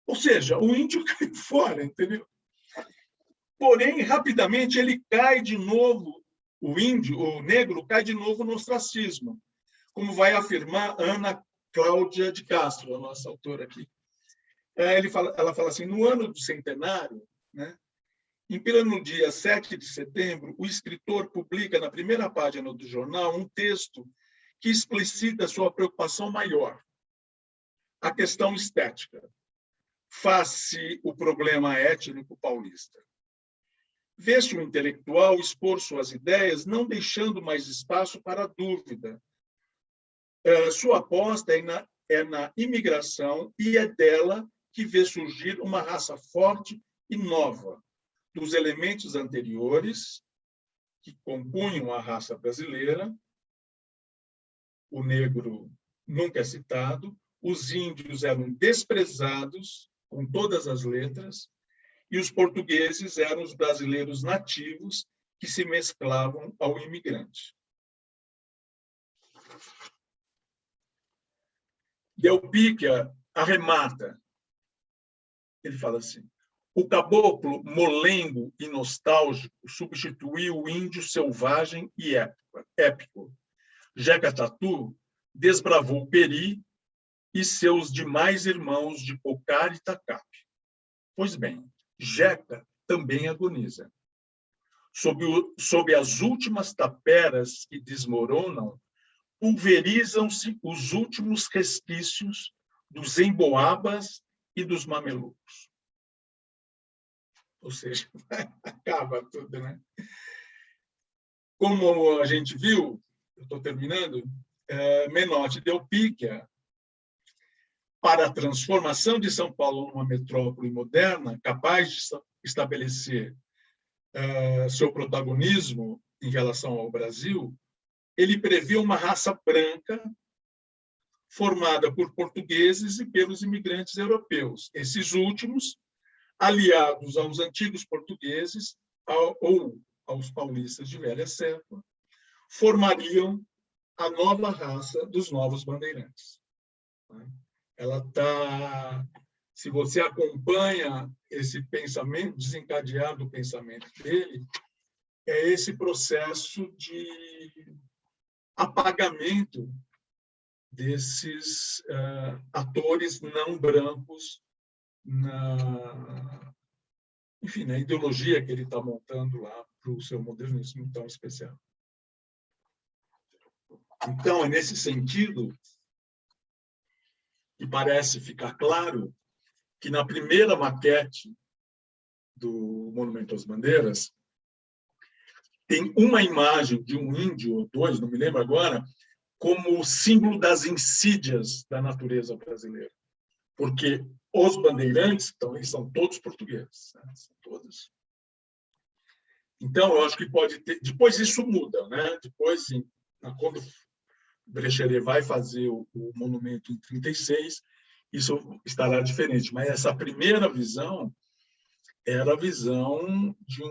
Ou seja, o índio cai fora, entendeu? Porém, rapidamente, ele cai de novo, o negro cai de novo no ostracismo, como vai afirmar Ana Cláudia de Castro, a nossa autora aqui. Ela fala assim: no ano do centenário, né, em pleno dia 7 de setembro, o escritor publica na primeira página do jornal um texto que explicita sua preocupação maior, a questão estética, face o problema étnico paulista. Vê-se o intelectual expor suas ideias, não deixando mais espaço para a dúvida. Sua aposta é na imigração e é dela que vê surgir uma raça forte e nova, dos elementos anteriores que compunham a raça brasileira. O negro nunca é citado, os índios eram desprezados com todas as letras, e os portugueses eram os brasileiros nativos que se mesclavam ao imigrante. Del Picchia arremata. Ele fala assim: o caboclo molengo e nostálgico substituiu o índio selvagem e épico. Jeca Tatu desbravou Peri e seus demais irmãos de Pocar e Tacape. Pois bem, Jeca também agoniza. Sob as últimas taperas que desmoronam, pulverizam-se os últimos resquícios dos emboabas e dos mamelucos. Ou seja, acaba tudo, né? Como a gente viu, eu estou terminando, Menotti Del Picchia, para a transformação de São Paulo numa metrópole moderna, capaz de estabelecer seu protagonismo em relação ao Brasil, ele previa uma raça branca formada por portugueses e pelos imigrantes europeus. Esses últimos, aliados aos antigos portugueses ou aos paulistas de velha cepa, formariam a nova raça dos novos bandeirantes. Ela está, se você acompanha esse pensamento, desencadear do pensamento dele, é esse processo de apagamento desses atores não brancos enfim, na ideologia que ele está montando lá para o seu modernismo tão especial. Então, é nesse sentido que parece ficar claro que na primeira maquete do Monumento às Bandeiras tem uma imagem de um índio, ou dois, não me lembro agora, como símbolo das insídias da natureza brasileira. Porque os bandeirantes, então, eles são todos portugueses. Né? São todos. Então, eu acho que pode ter... Depois isso muda. Né? Depois, quando Brecheret vai fazer o monumento em 1936, isso estará diferente. Mas essa primeira visão era a visão de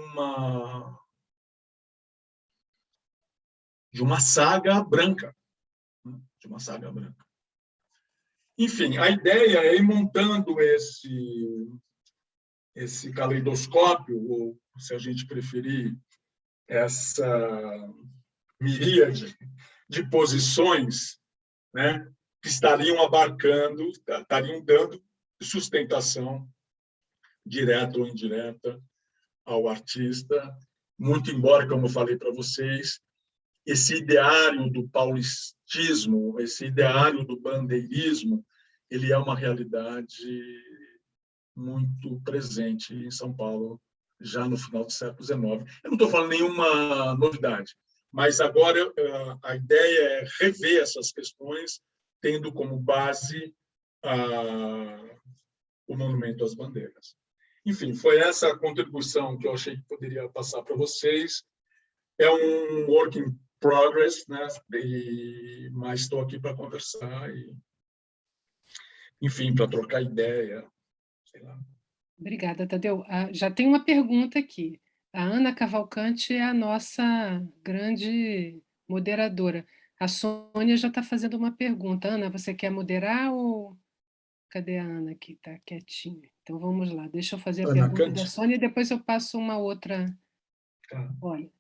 uma saga branca. Né? De uma saga branca. Enfim, a ideia é ir montando esse caleidoscópio, ou, se a gente preferir, essa miríade de posições, né, que estariam abarcando, estariam dando sustentação, direta ou indireta, ao artista, muito embora, como eu falei para vocês, esse ideário do paulistismo, esse ideário do bandeirismo, ele é uma realidade muito presente em São Paulo, já no final do século XIX. Eu não estou falando nenhuma novidade, mas agora a ideia é rever essas questões, tendo como base o Monumento às Bandeiras. Enfim, foi essa a contribuição que eu achei que poderia passar para vocês. É um work in progress, né? Mas estou aqui para conversar e, enfim, para trocar ideia, sei lá. Obrigada, Tadeu. Já tem uma pergunta aqui. A Ana Cavalcante é a nossa grande moderadora. A Sônia já está fazendo uma pergunta. Ana, você quer moderar ou... Cadê a Ana aqui? Está quietinha. Então vamos lá. Deixa eu fazer a Ana pergunta da Cante. Sônia e depois eu passo uma outra. Olha,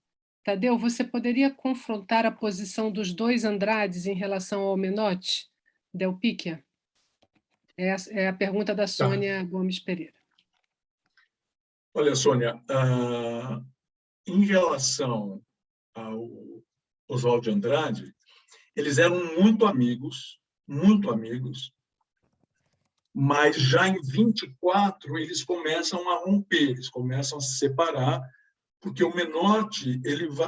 Tadeu, você poderia confrontar a posição dos dois Andrades em relação ao Menotti, Del Picchia? É a pergunta da Tá. Sônia Gomes Pereira. Olha, Sônia, em relação ao Oswald de Andrade, eles eram muito amigos, mas já em 24 eles começam a romper, eles começam a se separar, porque o Menotti,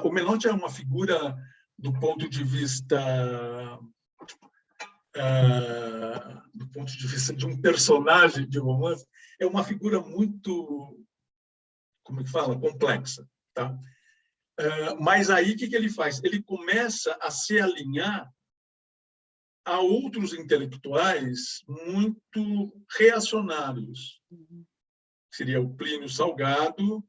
o Menotti é uma figura do ponto de vista de um personagem de romance, é uma figura muito, como é que fala, complexa, tá? Mas aí o que ele faz? Ele começa a se alinhar a outros intelectuais muito reacionários. Seria o Plínio Salgado,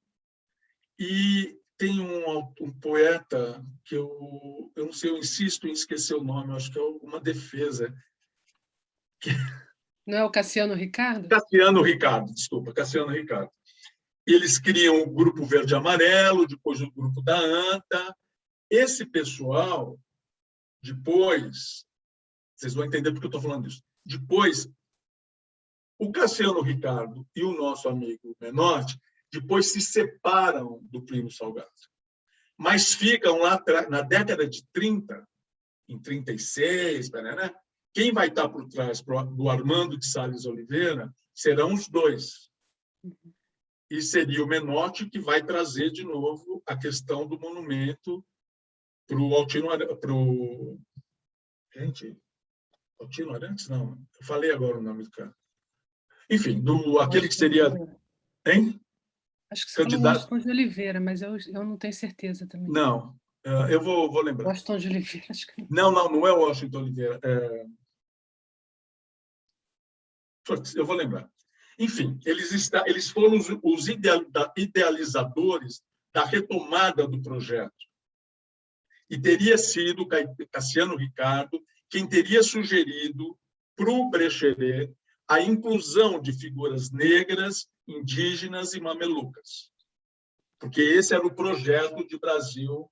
e tem um poeta que eu não sei, eu insisto em esquecer o nome, acho que é uma defesa. Não é o Cassiano Ricardo? Cassiano Ricardo, desculpa, Cassiano Ricardo. Eles criam o Grupo Verde e Amarelo, depois o Grupo da ANTA. Esse pessoal, depois, vocês vão entender porque eu estou falando isso, depois, o Cassiano Ricardo e o nosso amigo Menotti, depois se separam do Plínio Salgado. Mas ficam lá na década de 30, em 36, né? Quem vai estar por trás do Armando de Salles Oliveira serão os dois. E seria o Menotti que vai trazer de novo a questão do monumento para o Altino Arantes. Gente, Altino Arantes? Não, eu falei agora o nome do cara. Enfim, aquele que seria... Hein? Acho que você falou Washington de Oliveira, mas eu não tenho certeza também. Não, eu vou lembrar. Washington de Oliveira, acho que não. Não é Washington Oliveira. Eu vou lembrar. Enfim, eles foram os idealizadores da retomada do projeto. E teria sido Cassiano Ricardo quem teria sugerido para o Brecheret a inclusão de figuras negras, indígenas e mamelucas. Porque esse era o projeto de Brasil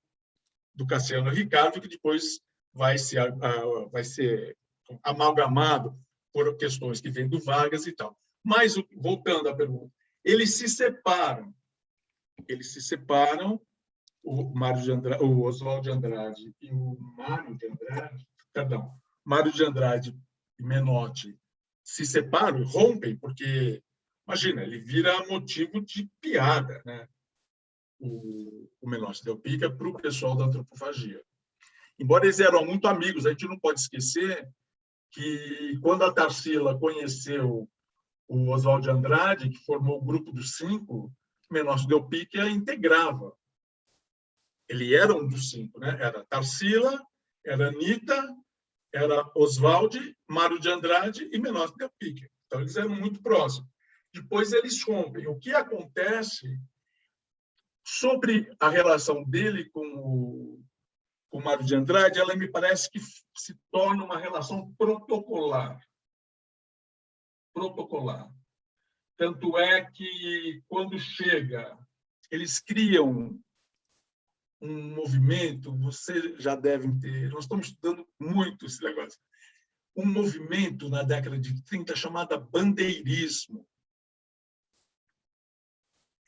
do Cassiano Ricardo, que depois vai ser amalgamado por questões que vêm do Vargas e tal. Mas, voltando à pergunta, eles se separam, o Oswald de Andrade e o Mário de Andrade, perdão, Mário de Andrade e Menotti se separam, rompem, porque, imagina, ele vira motivo de piada, né? O Menotti Del Pica para o pessoal da antropofagia. Embora eles eram muito amigos, a gente não pode esquecer que quando a Tarsila conheceu o Oswald de Andrade, que formou o grupo dos 5, o Menotti Del Pica integrava. Ele era um dos 5, né? Era Tarsila, era Anitta, era Oswald, Mário de Andrade e Menotti Del Pica. Então, eles eram muito próximos. Depois, eles rompem. O que acontece sobre a relação dele com o Mário de Andrade, ela me parece que se torna uma relação protocolar. Tanto é que, quando chega, eles criam um movimento, vocês já devem ter, nós estamos estudando muito esse negócio, um movimento na década de 30 chamado bandeirismo.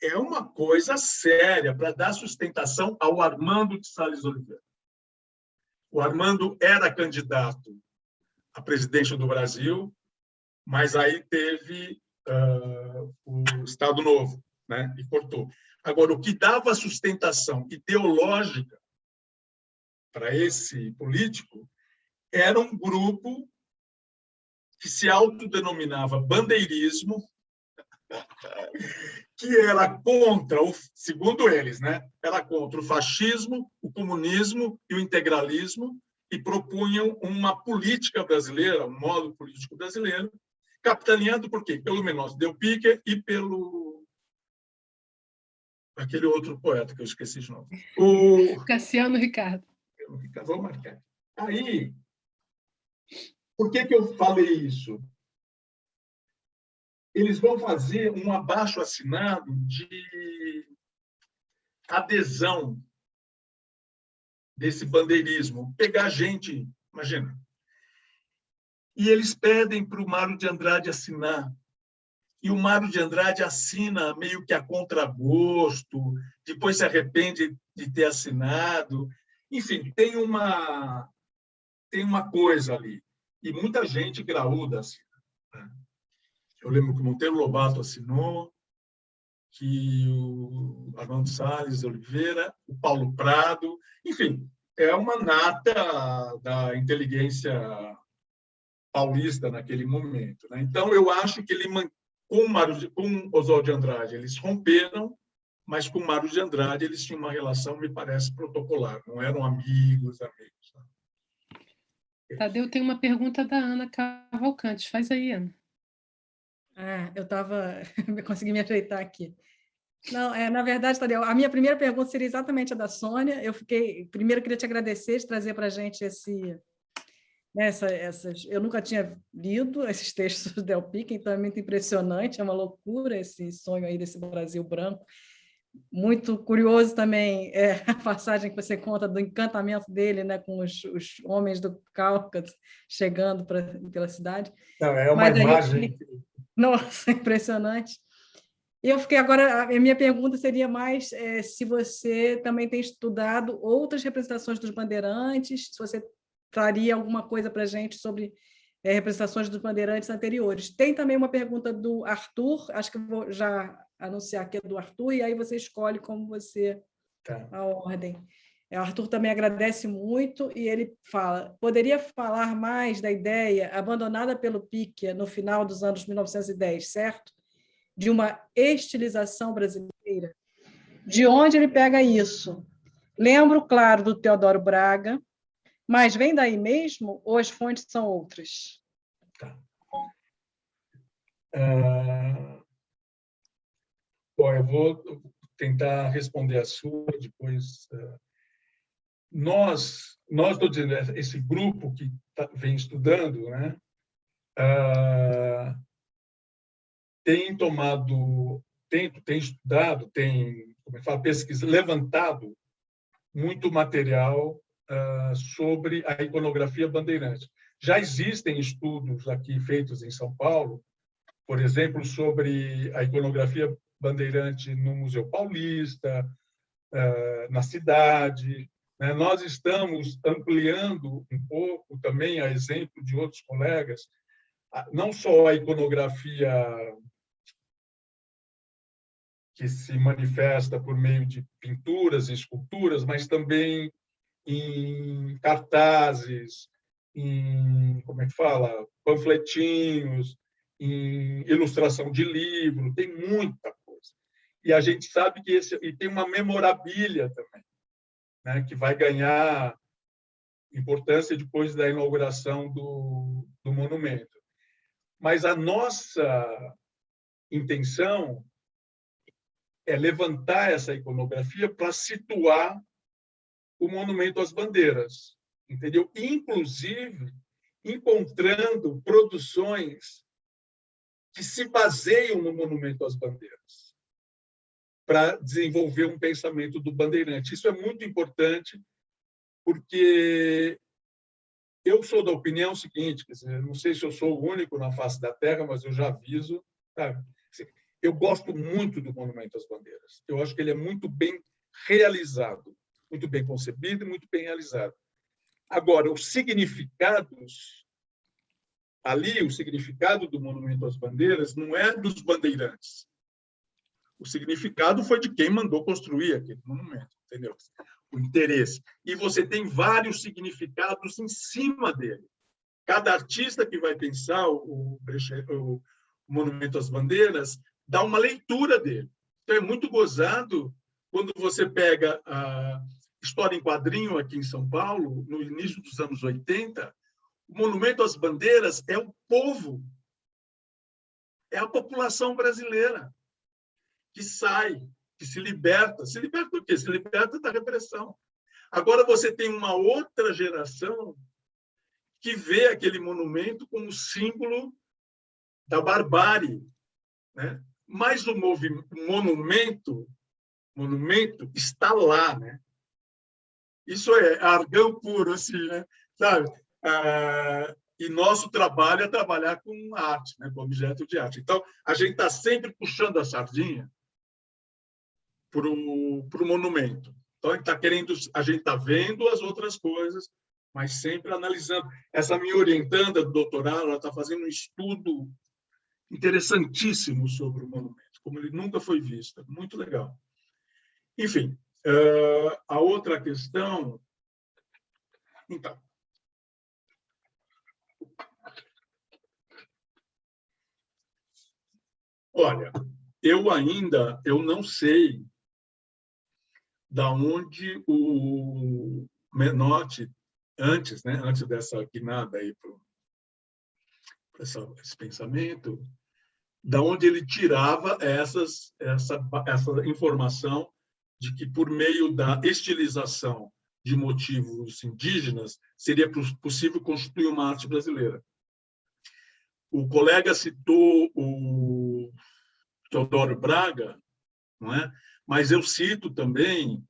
É uma coisa séria para dar sustentação ao Armando de Salles Oliveira. O Armando era candidato à presidência do Brasil, mas aí teve o Estado Novo, né? E cortou. Agora, o que dava sustentação ideológica para esse político era um grupo que se autodenominava bandeirismo, que era contra, segundo eles, né? Era contra o fascismo, o comunismo e o integralismo, e propunham uma política brasileira, um modo político brasileiro, capitaneado por quê? Pelo Menotti Del Pica e pelo aquele outro poeta que eu esqueci de nome. Cassiano Ricardo. Vou marcar. Aí, por que eu falei isso? Eles vão fazer um abaixo-assinado de adesão desse bandeirismo, pegar gente, imagina. E eles pedem para o Mário de Andrade assinar. E o Mário de Andrade assina meio que a contragosto, depois se arrepende de ter assinado. Enfim, tem uma coisa ali. E muita gente graúda assina. Eu lembro que o Monteiro Lobato assinou, que o Armando Salles Oliveira, o Paulo Prado, enfim, é uma nata da inteligência paulista naquele momento, né? Então, eu acho que ele, com Oswald de Andrade, eles romperam, mas com Mário de Andrade eles tinham uma relação, me parece, protocolar, não eram amigos. Né? Tadeu, tem uma pergunta da Ana Cavalcante. Faz aí, Ana. Eu estava... consegui me ajeitar aqui. Não, na verdade, Tadeu, a minha primeira pergunta seria exatamente a da Sônia. Primeiro, queria te agradecer de trazer para a gente eu nunca tinha lido esses textos do Del Pica, então é muito impressionante, é uma loucura esse sonho aí desse Brasil branco. Muito curioso também a passagem que você conta do encantamento dele, né, com os homens do Cáucaso chegando pela cidade. Não, é uma imagem... Nossa, impressionante. E eu fiquei agora, a minha pergunta seria mais se você também tem estudado outras representações dos bandeirantes, se você traria alguma coisa para a gente sobre representações dos bandeirantes anteriores. Tem também uma pergunta do Arthur, acho que eu vou já anunciar aqui do Arthur, e aí você escolhe como você... Tá. A ordem. O Arthur também agradece muito, e ele fala, poderia falar mais da ideia abandonada pelo Pica no final dos anos 1910, certo? De uma estilização brasileira? De onde ele pega isso? Lembro, claro, do Teodoro Braga, mas vem daí mesmo ou as fontes são outras? Tá. Bom, eu vou tentar responder a sua, depois... Nós estou dizendo, esse grupo que vem estudando, né, tem tomado, tem estudado, tem, como eu falo, pesquisa, levantado muito material sobre a iconografia bandeirante. Já existem estudos aqui feitos em São Paulo, por exemplo, sobre a iconografia bandeirante no Museu Paulista, na cidade. Nós estamos ampliando um pouco, também a exemplo de outros colegas, não só a iconografia que se manifesta por meio de pinturas e esculturas, mas também em cartazes, em, como é que fala, panfletinhos, em ilustração de livro, tem muita coisa. E a gente sabe que e tem uma memorabilia também, né, que vai ganhar importância depois da inauguração do monumento. Mas a nossa intenção é levantar essa iconografia para situar o monumento às bandeiras, entendeu? Inclusive encontrando produções que se baseiam no monumento às bandeiras, para desenvolver um pensamento do bandeirante. Isso é muito importante, porque eu sou da opinião seguinte, quer dizer, não sei se eu sou o único na face da Terra, mas eu já aviso, sabe? Eu gosto muito do Monumento às Bandeiras. Eu acho que ele é muito bem realizado, muito bem concebido e muito bem realizado. Agora, os significados, ali, o significado do Monumento às Bandeiras não é dos bandeirantes. O significado foi de quem mandou construir aquele monumento, entendeu? O interesse. E você tem vários significados em cima dele. Cada artista que vai pensar o Monumento às Bandeiras dá uma leitura dele. Então, é muito gozado quando você pega a História em Quadrinho aqui em São Paulo, no início dos anos 80, o Monumento às Bandeiras é o povo, é a população brasileira que sai, que se liberta. Se liberta do quê? Se liberta da repressão. Agora você tem uma outra geração que vê aquele monumento como símbolo da barbárie, né? Mas o monumento está lá, né? Isso é argão puro, assim, né? Sabe? E nosso trabalho é trabalhar com arte, né? Com objeto de arte. Então, a gente está sempre puxando a sardinha para o monumento. Então, a gente está vendo as outras coisas, mas sempre analisando. Essa minha orientanda do doutorado, ela está fazendo um estudo interessantíssimo sobre o monumento, como ele nunca foi visto. Muito legal. Enfim, a outra questão... Então, olha, eu não sei da onde o Menotti, antes dessa guinada aí para esse pensamento, da onde ele tirava essa informação de que, por meio da estilização de motivos indígenas, seria possível constituir uma arte brasileira. O colega citou o Teodoro Braga, não é? Mas eu cito também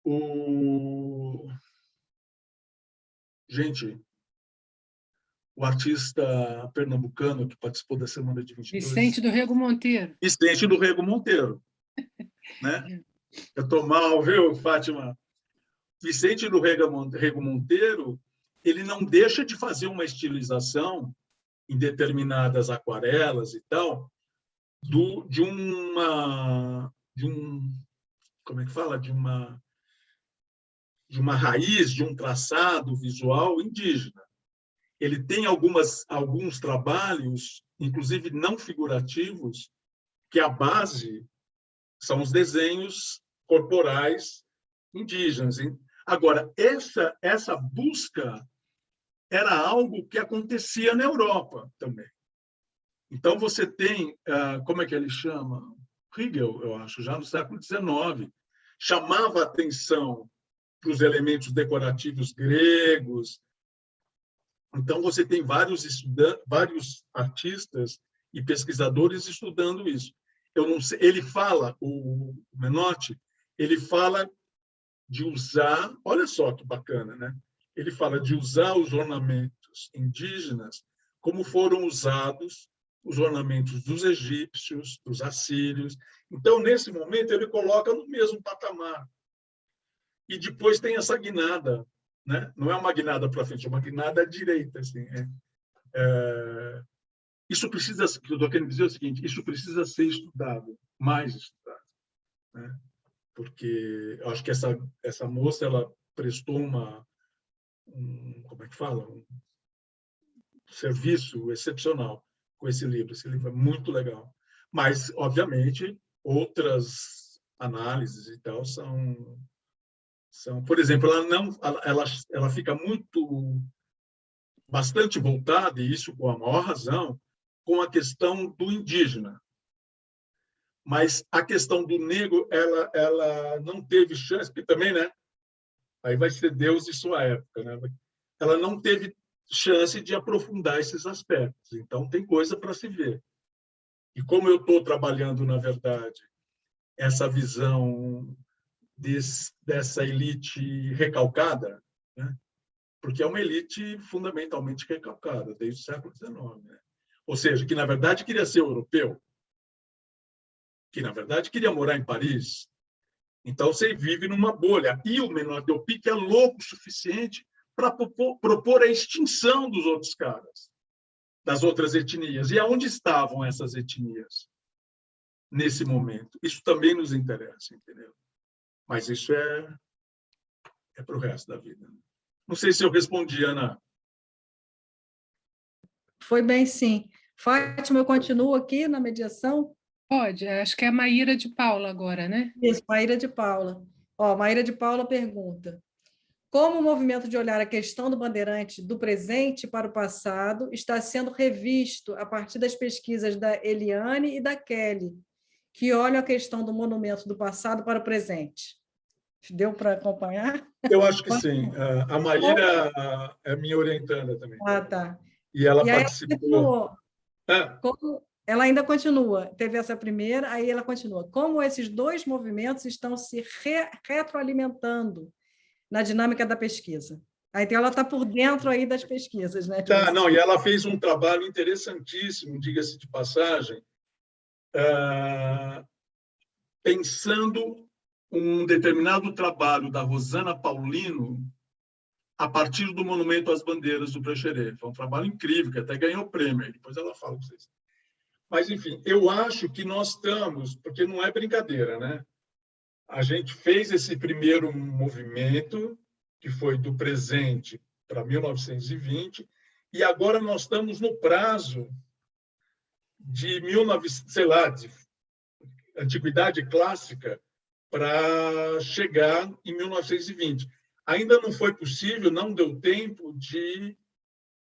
o artista pernambucano que participou da Semana de 22. Vicente do Rego Monteiro. Vicente do Rego Monteiro. Né? Eu estou mal, viu, Fátima? Vicente do Rego Monteiro, ele não deixa de fazer uma estilização em determinadas aquarelas e tal, como é que fala? De uma raiz, de um traçado visual indígena. Ele tem alguns trabalhos, inclusive não figurativos, que a base são os desenhos corporais indígenas. Agora, essa busca era algo que acontecia na Europa também. Então, você tem, como é que ele chama? Hegel, eu acho, já no século XIX, chamava a atenção para os elementos decorativos gregos. Então, você tem vários artistas e pesquisadores estudando isso. Eu não sei, ele fala, o Menotti, ele fala de usar, olha só que bacana, né? Ele fala de usar os ornamentos ornamentos indígenas como foram usados os ornamentos dos egípcios, dos assírios. Então, nesse momento, ele coloca no mesmo patamar. E depois tem essa guinada, né? Não é uma guinada para frente, é uma guinada à direita. Assim, isso precisa, o que eu estou querendo dizer é o seguinte, isso precisa ser estudado, mais estudado, né? Porque eu acho que essa moça ela prestou como é que fala? Um serviço excepcional com esse livro. Esse livro é muito legal. Mas, obviamente, outras análises e tal são por exemplo, ela fica bastante voltada, e isso com a maior razão, com a questão do indígena. Mas a questão do negro, ela não teve chance, porque também, né? Aí vai ser Deus e sua época, né? Ela não teve chance de aprofundar esses aspectos. Então, tem coisa para se ver. E como eu estou trabalhando, na verdade, essa visão dessa elite recalcada, né? Porque é uma elite fundamentalmente recalcada, desde o século XIX. Né? Ou seja, que, na verdade, queria ser europeu, que, na verdade, queria morar em Paris. Então, você vive numa bolha. E o menor Del Pique é louco o suficiente para propor a extinção dos outros caras, das outras etnias. E aonde estavam essas etnias nesse momento? Isso também nos interessa, entendeu? Mas isso é para o resto da vida. Não sei se eu respondi, Ana. Foi bem, sim. Fátima, eu continuo aqui na mediação? Pode, acho que é a Maíra de Paula agora, né? Isso, Maíra de Paula. Maíra de Paula pergunta: como o movimento de olhar a questão do bandeirante do presente para o passado está sendo revisto a partir das pesquisas da Eliane e da Kelly, que olham a questão do monumento do passado para o presente? Deu para acompanhar? Eu acho que sim. A Maíra é minha orientanda também. Tá. E ela E aí participou. Ela ainda continua. Teve essa primeira, aí ela continua. Como esses dois movimentos estão se retroalimentando na dinâmica da pesquisa? Então, ela está por dentro aí das pesquisas, né? Não, e ela fez um trabalho interessantíssimo, diga-se de passagem, pensando um determinado trabalho da Rosana Paulino a partir do Monumento às Bandeiras do Brecheret. Foi um trabalho incrível, que até ganhou prêmio. Depois ela fala para vocês. Mas, enfim, eu acho que nós estamos, porque não é brincadeira, né? A gente fez esse primeiro movimento, que foi do presente para 1920, e agora nós estamos no prazo de 1900, sei lá, de antiguidade clássica para chegar em 1920. Ainda não foi possível, não deu tempo de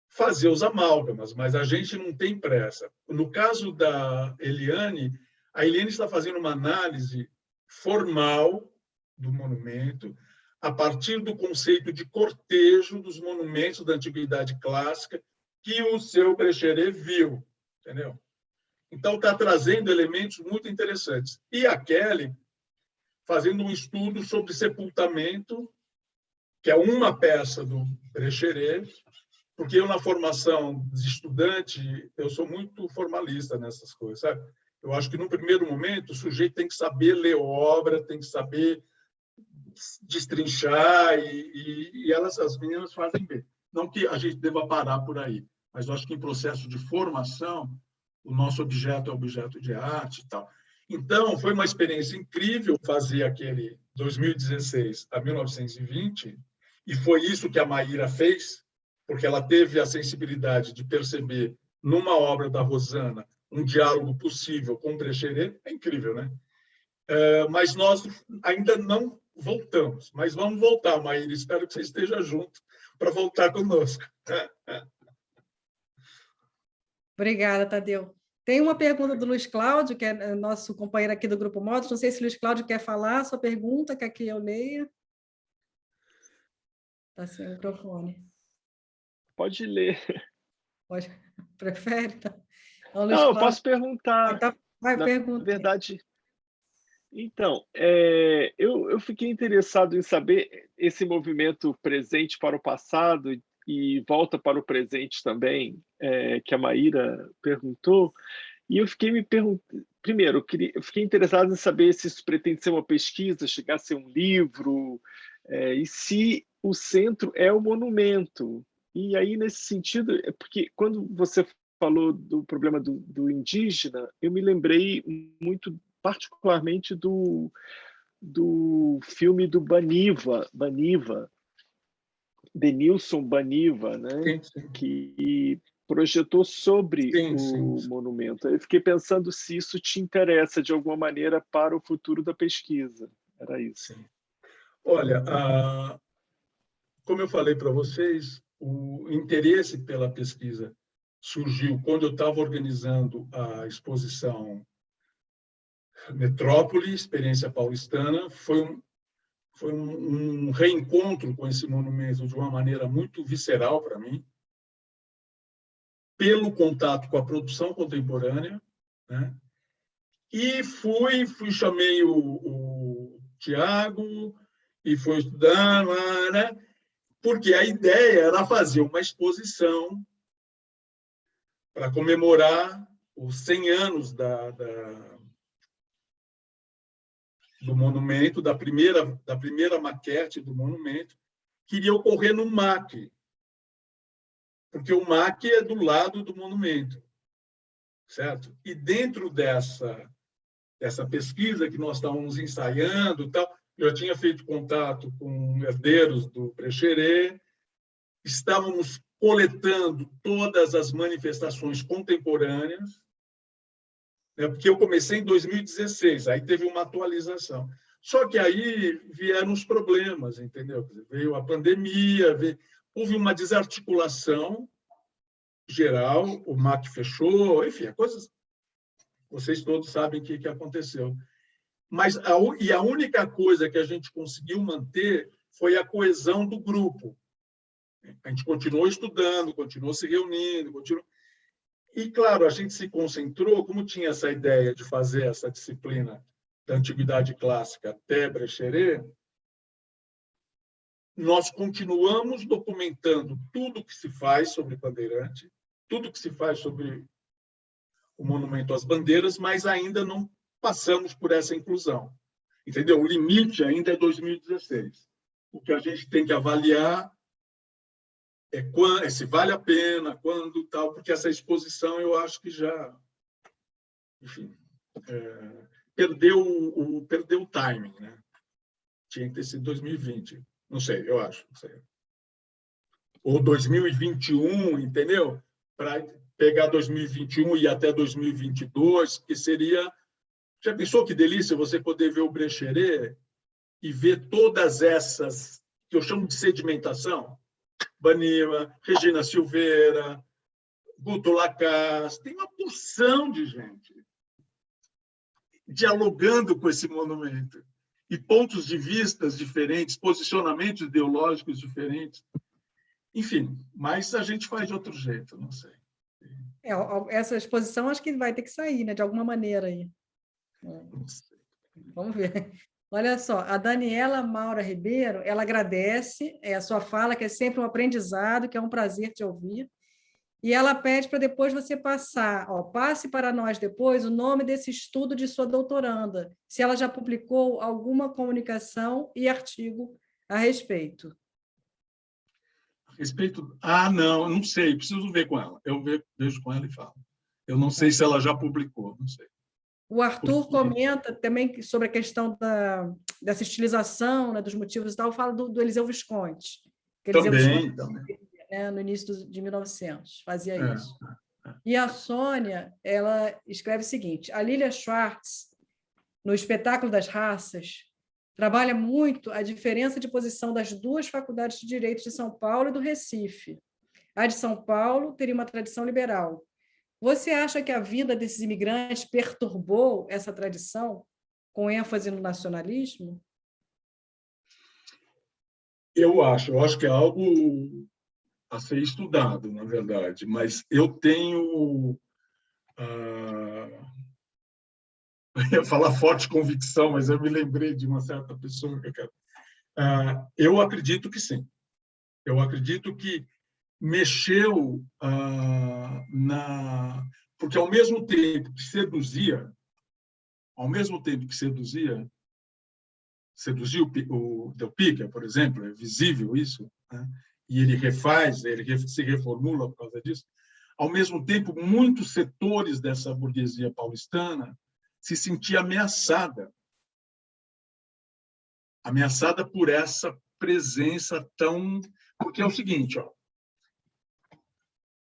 fazer os amálgamas, mas a gente não tem pressa. No caso da Eliane, a Eliane está fazendo uma análise formal do monumento a partir do conceito de cortejo dos monumentos da antiguidade clássica que o seu Brecheret viu, entendeu? Então, está trazendo elementos muito interessantes. E a Kelly fazendo um estudo sobre sepultamento, que é uma peça do Brecheret, porque eu, na formação de estudante, eu sou muito formalista nessas coisas, sabe? Eu acho que, no primeiro momento, o sujeito tem que saber ler obra, tem que saber destrinchar, e as meninas fazem bem. Não que a gente deva parar por aí, mas eu acho que, em processo de formação, o nosso objeto é objeto de arte e tal. Então, foi uma experiência incrível fazer aquele 2016 a 1920, e foi isso que a Maíra fez, porque ela teve a sensibilidade de perceber, numa obra da Rosana, um diálogo possível com o Brecheret. É incrível, né? Mas nós ainda não voltamos. Mas vamos voltar, Maíra. Espero que você esteja junto para voltar conosco. Obrigada, Tadeu. Tem uma pergunta do Luiz Cláudio, que é nosso companheiro aqui do Grupo Modos. Não sei se o Luiz Cláudio quer falar a sua pergunta, quer que eu leia. Está sem o microfone. Pode ler. Pode. Prefere? Então, não, eu posso perguntar. Então, vai perguntar. Na verdade, então, eu fiquei interessado em saber esse movimento presente para o passado, e volta para o presente também, que a Maíra perguntou, e eu fiquei me perguntando, primeiro, eu fiquei interessado em saber se isso pretende ser uma pesquisa, chegar a ser um livro, e se o centro é o monumento. E aí, nesse sentido, porque quando você falou do problema do indígena, eu me lembrei muito, particularmente, do filme do Baniva, Denilson Baniva, né? Sim. Que projetou sobre Sim. o monumento. Eu fiquei pensando se isso te interessa de alguma maneira para o futuro da pesquisa. Era isso. Sim. Olha, como eu falei para vocês, o interesse pela pesquisa surgiu quando eu estava organizando a exposição Metrópole, Experiência Paulistana. Foi um reencontro com esse monumento de uma maneira muito visceral para mim, pelo contato com a produção contemporânea, né? E chamei o Tiago e fui estudando, né? Porque a ideia era fazer uma exposição para comemorar os 100 anos do monumento, da primeira maquete do monumento, que iria ocorrer no MAC, porque o MAC é do lado do monumento, certo? E dentro dessa pesquisa que nós estávamos ensaiando, eu tinha feito contato com herdeiros do Brecheret, estávamos coletando todas as manifestações contemporâneas, né, porque eu comecei em 2016, aí teve uma atualização. Só que aí vieram os problemas, entendeu? Veio a pandemia, houve uma desarticulação geral, o MAC fechou, enfim, coisas. Vocês todos sabem o que aconteceu. Mas a única coisa que a gente conseguiu manter foi a coesão do grupo. A gente continuou estudando, continuou se reunindo, E, claro, a gente se concentrou, como tinha essa ideia de fazer essa disciplina da Antiguidade Clássica até Brecheret, nós continuamos documentando tudo que se faz sobre Bandeirante, tudo que se faz sobre o Monumento às Bandeiras, mas ainda não passamos por essa inclusão. Entendeu? O limite ainda é 2016. O que a gente tem que avaliar é se vale a pena, quando tal, porque essa exposição eu acho que já, enfim, perdeu o timing, né? Tinha que ter sido 2020, não sei, eu acho, não sei. Ou 2021, entendeu? Para pegar 2021 e ir até 2022, que seria... Já pensou que delícia você poder ver o Brecheret e ver todas essas, que eu chamo de sedimentação? Baniva, Regina Silveira, Guto Lacaz, tem uma porção de gente dialogando com esse monumento. E pontos de vistas diferentes, posicionamentos ideológicos diferentes. Enfim, mas a gente faz de outro jeito, não sei. Essa exposição acho que vai ter que sair, né, de alguma maneira aí. Vamos ver. Olha só, a Daniela Maura Ribeiro, ela agradece a sua fala, que é sempre um aprendizado, que é um prazer te ouvir. E ela pede para depois você passe para nós depois o nome desse estudo de sua doutoranda, se ela já publicou alguma comunicação e artigo a respeito. A respeito? Não sei, preciso ver com ela. Eu vejo com ela e falo. Eu não sei se ela já publicou, não sei. O Arthur comenta também sobre a questão dessa estilização, né, dos motivos e tal, fala do Eliseu Visconti. Também. Né, no início de 1900, fazia isso. E a Sônia, ela escreve o seguinte: a Lilia Schwartz, no Espetáculo das Raças, trabalha muito a diferença de posição das duas faculdades de Direito de São Paulo e do Recife. A de São Paulo teria uma tradição liberal. Você acha que a vinda desses imigrantes perturbou essa tradição, com ênfase no nacionalismo? Eu acho que é algo a ser estudado, na verdade, mas eu tenho... eu ia falar forte convicção, mas eu me lembrei de uma certa pessoa que eu quero... eu acredito que sim. Eu acredito que mexeu porque ao mesmo tempo que seduziu o Del Pica, por exemplo, é visível isso, né? E ele se reformula por causa disso. Ao mesmo tempo, muitos setores dessa burguesia paulistana se sentiam ameaçada por essa presença tão... Porque é o seguinte, ó,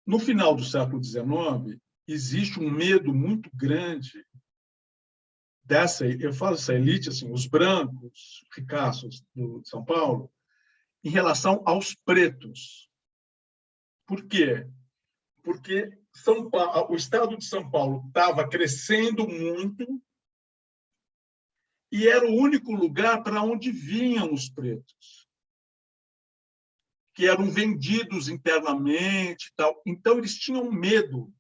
no final do século XIX, existe um medo muito grande eu falo essa elite, assim, os brancos, ricaços de São Paulo, em relação aos pretos. Por quê? Porque o estado de São Paulo estava crescendo muito e era o único lugar para onde vinham os pretos, que eram vendidos internamente e tal. Então, eles tinham medo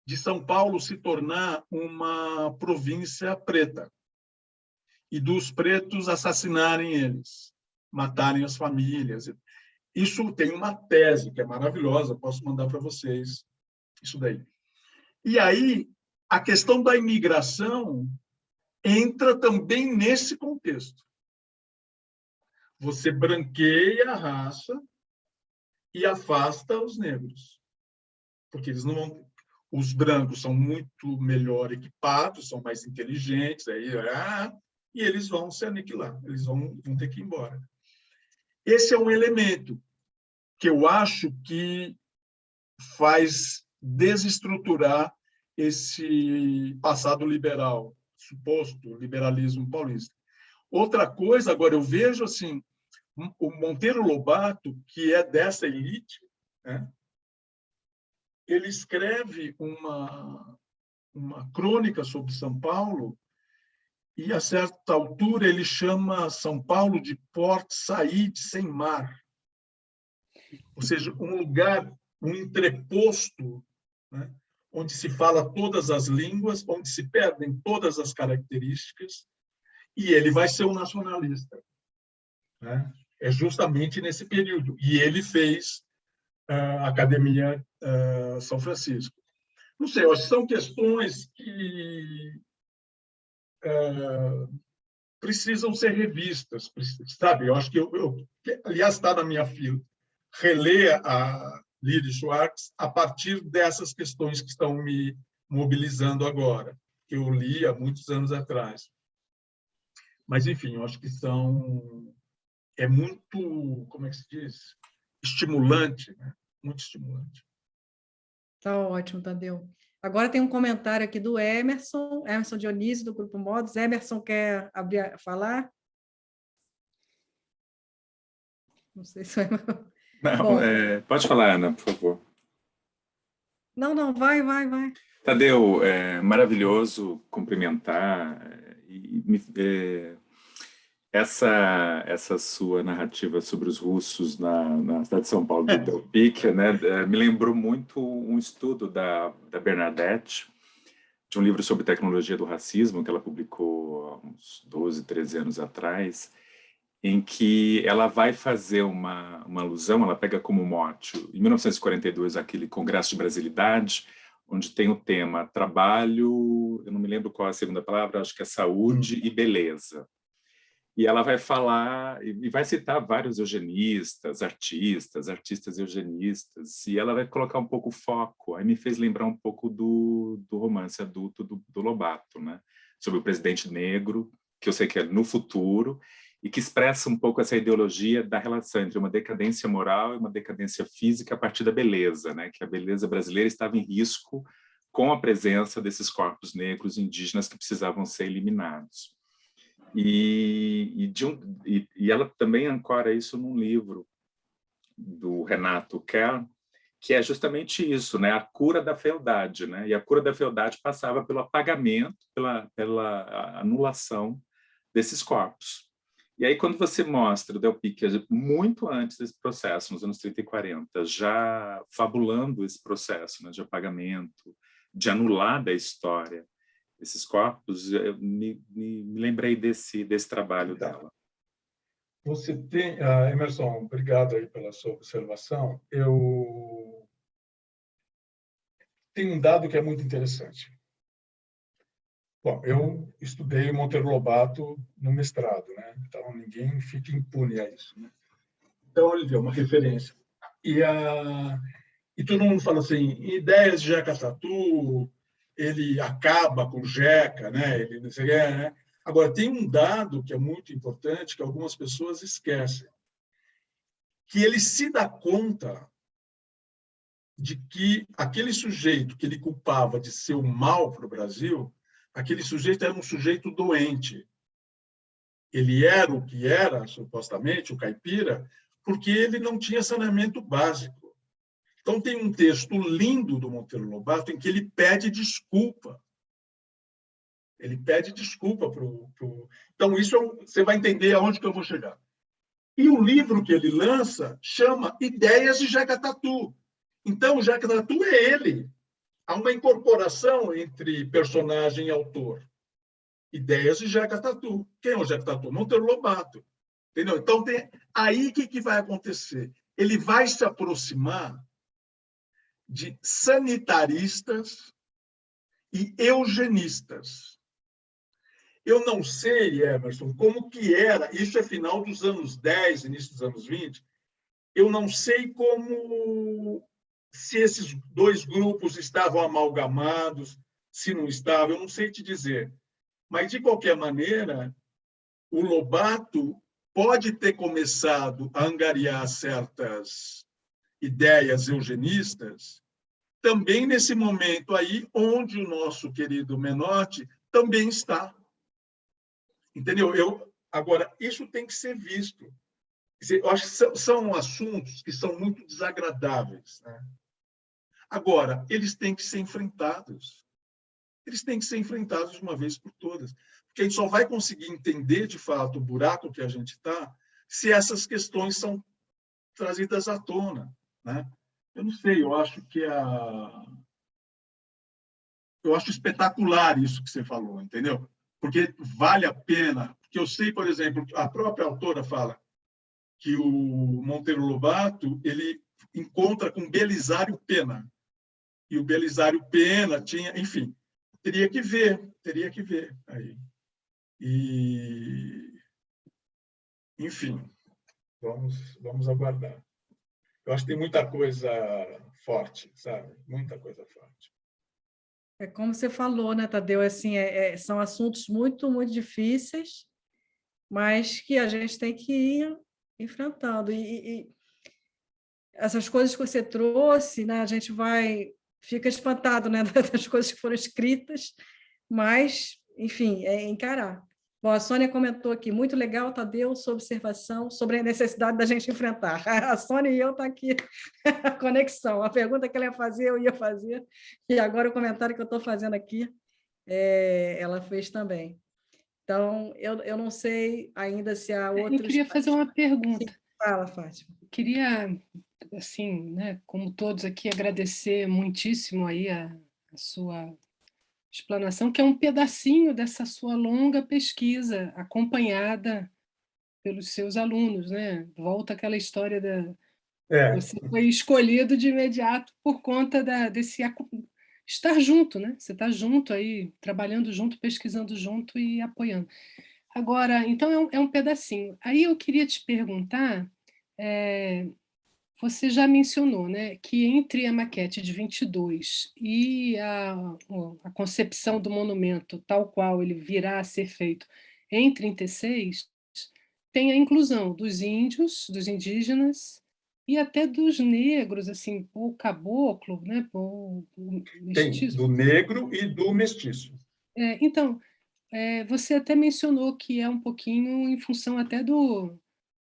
de São Paulo se tornar uma província preta e dos pretos assassinarem eles, matarem as famílias. Isso tem uma tese que é maravilhosa, posso mandar para vocês isso daí. E aí, a questão da imigração entra também nesse contexto. Você branqueia a raça e afasta os negros, porque eles não vão... Os brancos são muito melhor equipados, são mais inteligentes, e eles vão se aniquilar, eles vão ter que ir embora. Esse é um elemento que eu acho que faz desestruturar esse passado liberal, suposto liberalismo paulista. Outra coisa, agora eu vejo assim, o Monteiro Lobato, que é dessa elite, né? Ele escreve uma crônica sobre São Paulo e, a certa altura, ele chama São Paulo de Port Said sem mar. Ou seja, um lugar, um entreposto, né, onde se fala todas as línguas, onde se perdem todas as características, e ele vai ser um nacionalista, né? É justamente nesse período. E ele fez a Academia São Francisco. Não sei, acho que são questões que precisam ser revistas, sabe? Eu acho que aliás, está na minha fila, reler a Lili Schwartz a partir dessas questões que estão me mobilizando agora, que eu li há muitos anos atrás. Mas, enfim, eu acho que é muito, como é que se diz? Estimulante, né? Muito estimulante. Tá ótimo, Tadeu. Agora tem um comentário aqui do Emerson Dionísio, do Grupo Modos. Emerson quer falar? Não sei se... Não, Bom, pode falar, Ana, por favor. Não, vai. Tadeu, maravilhoso cumprimentar. Essa sua narrativa sobre os russos na cidade de São Paulo, do Del Pica, né, me lembrou muito um estudo da Bernadette, de um livro sobre tecnologia do racismo, que ela publicou há uns 12, 13 anos atrás, em que ela vai fazer uma alusão, ela pega como mote, em 1942, aquele Congresso de Brasilidade, onde tem o tema trabalho, eu não me lembro qual é a segunda palavra, acho que é saúde e beleza. E ela vai falar, e vai citar vários eugenistas, artistas eugenistas, e ela vai colocar um pouco o foco. Aí me fez lembrar um pouco do romance adulto do Lobato, né? Sobre o presidente negro, que eu sei que é no futuro, e que expressa um pouco essa ideologia da relação entre uma decadência moral e uma decadência física a partir da beleza, né? Que a beleza brasileira estava em risco com a presença desses corpos negros indígenas que precisavam ser eliminados. E ela também ancora isso num livro do Renato Kern, que é justamente isso, né? A cura da fealdade, né? E a cura da fealdade passava pelo apagamento, pela anulação desses corpos. E aí, quando você mostra o Del Pica muito antes desse processo, nos anos 30 e 40, já fabulando esse processo, né, de apagamento, de anular da história esses corpos, eu me lembrei desse trabalho dela. Você tem, Emerson, obrigado aí pela sua observação. Eu tenho um dado que é muito interessante. Bom, eu estudei Monteiro Lobato no mestrado, né? Então ninguém fica impune a isso, né? Então ele é uma referência. E todo mundo fala assim, ideias de Jeca Tatu, ele acaba com Jeca, né? Ele não sei o que, né? Agora tem um dado que é muito importante que algumas pessoas esquecem, que ele se dá conta de que aquele sujeito que ele culpava de ser o mal para o Brasil, aquele sujeito era um sujeito doente. Ele era o que era, supostamente, o caipira, porque ele não tinha saneamento básico. Então, tem um texto lindo do Monteiro Lobato em que ele pede desculpa. Ele pede desculpa para o... Então, isso você vai entender aonde que eu vou chegar. E o livro que ele lança chama Ideias de Jeca Tatu. Então, o Jeca Tatu é ele. Há uma incorporação entre personagem e autor. Ideias de Jeca Tatu. Quem é o Jeca Tatu? Monteiro Lobato. Entendeu? Então, aí o que vai acontecer? Ele vai se aproximar de sanitaristas e eugenistas. Eu não sei, Emerson, como que era, isso é final dos anos 10, início dos anos 20, eu não sei se esses dois grupos estavam amalgamados, se não estavam, eu não sei te dizer. Mas, de qualquer maneira, o Lobato pode ter começado a angariar certas ideias eugenistas também nesse momento aí onde o nosso querido Menotti também está. Entendeu? Agora, isso tem que ser visto. Eu acho que são assuntos que são muito desagradáveis, né? Agora, eles têm que ser enfrentados. Eles têm que ser enfrentados de uma vez por todas. Porque a gente só vai conseguir entender, de fato, o buraco que a gente está se essas questões são trazidas à tona, né? Eu não sei, eu acho que eu acho espetacular isso que você falou, entendeu? Porque vale a pena. Porque eu sei, por exemplo, a própria autora fala que o Monteiro Lobato ele encontra com Belisário Pena. E o Belisário Pena tinha, enfim, teria que ver aí. E, enfim, vamos aguardar. Eu acho que tem muita coisa forte, sabe? Muita coisa forte. É como você falou, né, Tadeu? Assim, são assuntos muito, muito difíceis, mas que a gente tem que ir enfrentando. E essas coisas que você trouxe, né, a gente fica espantado, né, das coisas que foram escritas, mas, enfim, é encarar. Bom, a Sônia comentou aqui, muito legal, Tadeu, sua observação sobre a necessidade da gente enfrentar. A Sônia e eu estão aqui, a conexão. A pergunta que ela ia fazer, eu ia fazer, e agora o comentário que eu estou fazendo aqui, ela fez também. Então, eu não sei ainda se há outros... Eu queria fazer uma pergunta. Sim, fala, Fátima. Queria, assim, né, como todos aqui, agradecer muitíssimo aí a sua explanação, que é um pedacinho dessa sua longa pesquisa, acompanhada pelos seus alunos, né? Volta aquela história você foi escolhido de imediato por conta desse estar junto, né? Você está junto aí, trabalhando junto, pesquisando junto e apoiando. Agora, então é um pedacinho. Aí eu queria te perguntar, você já mencionou, né, que entre a maquete de 22 e a concepção do monumento, tal qual ele virá a ser feito em 36, tem a inclusão dos índios, dos indígenas e até dos negros, assim, o caboclo, né, o Tem mestiço. do negro e do mestiço. Então, você até mencionou que é um pouquinho em função até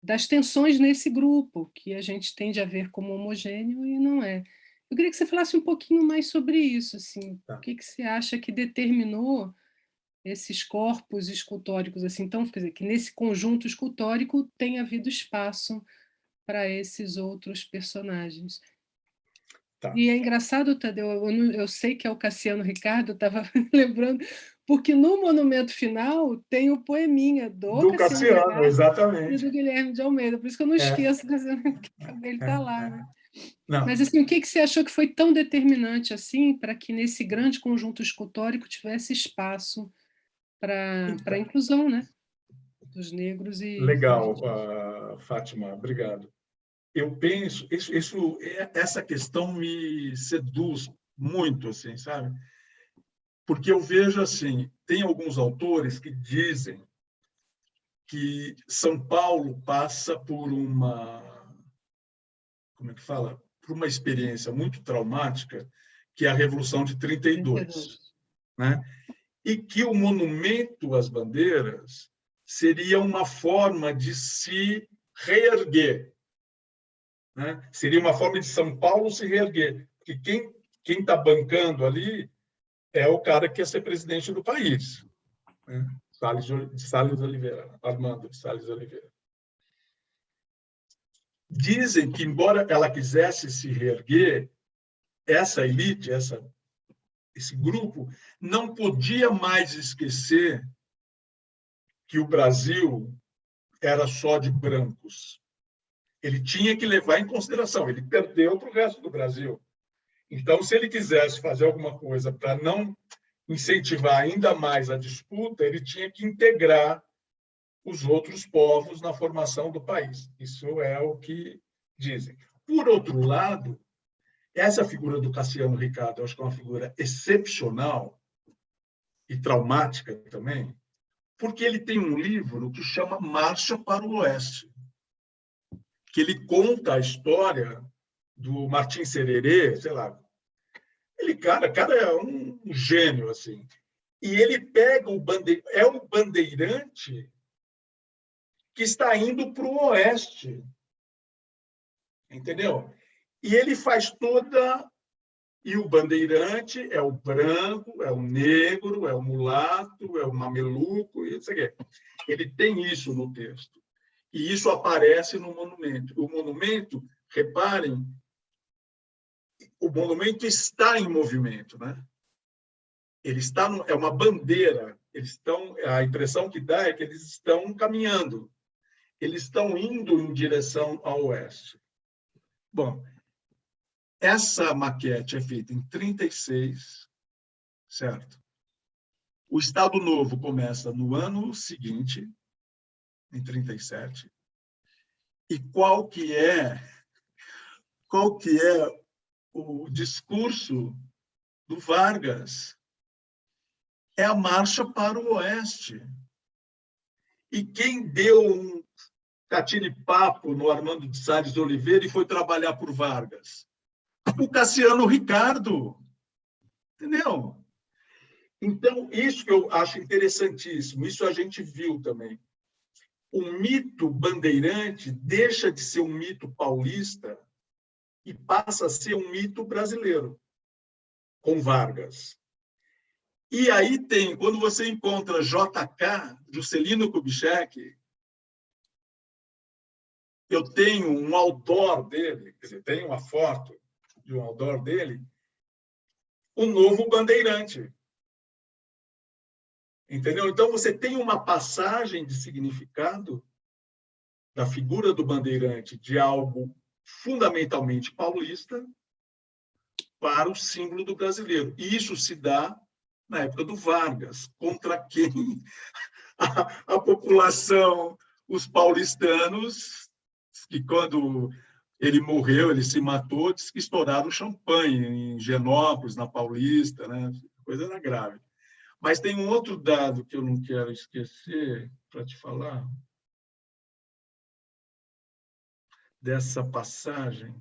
das tensões nesse grupo, que a gente tende a ver como homogêneo e não é. Eu queria que você falasse um pouquinho mais sobre isso, assim, Tá. o que você acha que determinou esses corpos escultóricos, assim, então, quer dizer, que nesse conjunto escultórico tem havido espaço para esses outros personagens. Tá. E é engraçado, Tadeu, eu sei que é o Cassiano Ricardo, estava lembrando, porque no monumento final tem o poeminha Do Cassiano Cassiano, Ricardo e exatamente. do Guilherme de Almeida, por isso que eu não esqueço, ele está lá, né? Mas assim, o que você achou que foi tão determinante assim para que nesse grande conjunto escultórico tivesse espaço para a inclusão, né, dos negros e Legal, Fátima, obrigado. Eu penso, essa questão me seduz muito, assim, sabe? Porque eu vejo assim, tem alguns autores que dizem que São Paulo passa por como é que fala? Por uma experiência muito traumática, que é a Revolução de 32, né? E que o monumento às bandeiras seria uma forma de se reerguer, né? Seria uma forma de São Paulo se reerguer, porque quem está bancando ali é o cara que quer ser presidente do país, né? Salles Oliveira, Armando de Salles Oliveira. Dizem que, embora ela quisesse se reerguer, essa elite, esse grupo, não podia mais esquecer que o Brasil era só de brancos. Ele tinha que levar em consideração, ele perdeu para o resto do Brasil. Então, se ele quisesse fazer alguma coisa para não incentivar ainda mais a disputa, ele tinha que integrar os outros povos na formação do país. Isso é o que dizem. Por outro lado, essa figura do Cassiano Ricardo, eu acho que é uma figura excepcional e traumática também, porque ele tem um livro que chama Marcha para o Oeste, que ele conta a história do Martim Sererê, sei lá. Cara é um gênio, assim. E ele pega o bandeirante que está indo para o Oeste, entendeu? E ele faz toda... E o bandeirante é o branco, é o negro, é o mulato, é o mameluco, e não sei o quê. Ele tem isso no texto. E isso aparece no monumento. O monumento, reparem, o monumento está em movimento, né? Ele está é uma bandeira. A impressão que dá é que eles estão caminhando. Eles estão indo em direção ao oeste. Bom, essa maquete é feita em 36, certo? O Estado Novo começa no ano seguinte, em 37. E qual que é o discurso do Vargas? É a marcha para o oeste. E quem deu um catiripapo no Armando de Salles Oliveira e foi trabalhar por Vargas? O Cassiano Ricardo. Entendeu? Então, isso que eu acho interessantíssimo, isso a gente viu também. O mito bandeirante deixa de ser um mito paulista e passa a ser um mito brasileiro, com Vargas. E aí tem, quando você encontra JK, Juscelino Kubitschek, eu tenho um outdoor dele, quer dizer, tenho uma foto de um outdoor dele, o novo bandeirante. Entendeu? Então, você tem uma passagem de significado da figura do bandeirante de algo fundamentalmente paulista para o símbolo do brasileiro. E isso se dá na época do Vargas, contra quem a população, os paulistanos, que quando ele morreu, ele se matou, disse que estouraram champanhe em Genópolis, na Paulista, né? A coisa era grave. Mas tem um outro dado que eu não quero esquecer para te falar dessa passagem.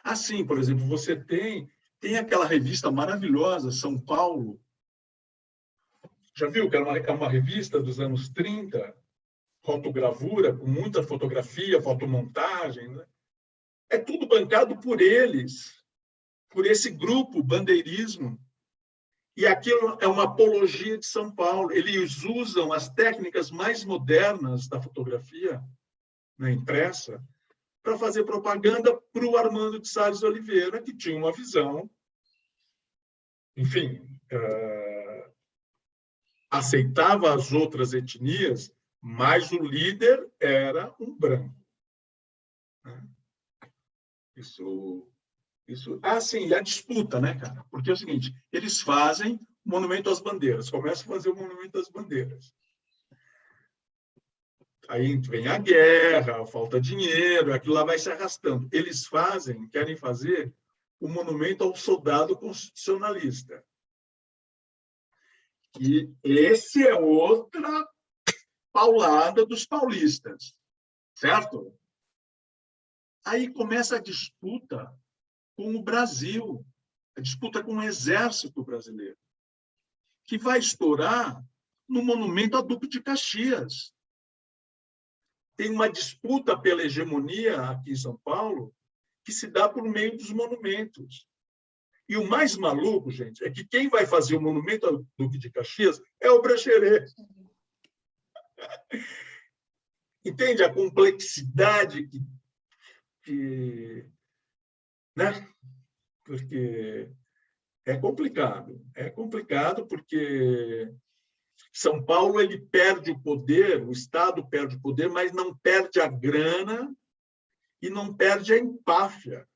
Assim, por exemplo, você tem aquela revista maravilhosa, São Paulo. Já viu que é uma revista dos anos 30, fotogravura, com muita fotografia, fotomontagem, né? É tudo bancado por eles, por esse grupo bandeirismo. E aquilo é uma apologia de São Paulo. Eles usam as técnicas mais modernas da fotografia, né, impressa, para fazer propaganda para o Armando de Salles Oliveira, que tinha uma visão, enfim, aceitava as outras etnias, mas o líder era um branco. Isso. Sim, e a disputa, né, cara? Porque é o seguinte, eles fazem o monumento às bandeiras, começam a fazer o monumento às bandeiras. Aí vem a guerra, falta dinheiro, aquilo lá vai se arrastando. Eles querem fazer o monumento ao soldado constitucionalista. E esse é outra paulada dos paulistas, certo? Aí começa a disputa com o Brasil, a disputa com o exército brasileiro, que vai estourar no monumento a Duque de Caxias. Tem uma disputa pela hegemonia aqui em São Paulo que se dá por meio dos monumentos. E o mais maluco, gente, é que quem vai fazer o monumento ao Duque de Caxias é o Brecheret. Entende a complexidade né? Porque é complicado porque São Paulo ele perde o poder, o Estado perde o poder, mas não perde a grana e não perde a empáfia.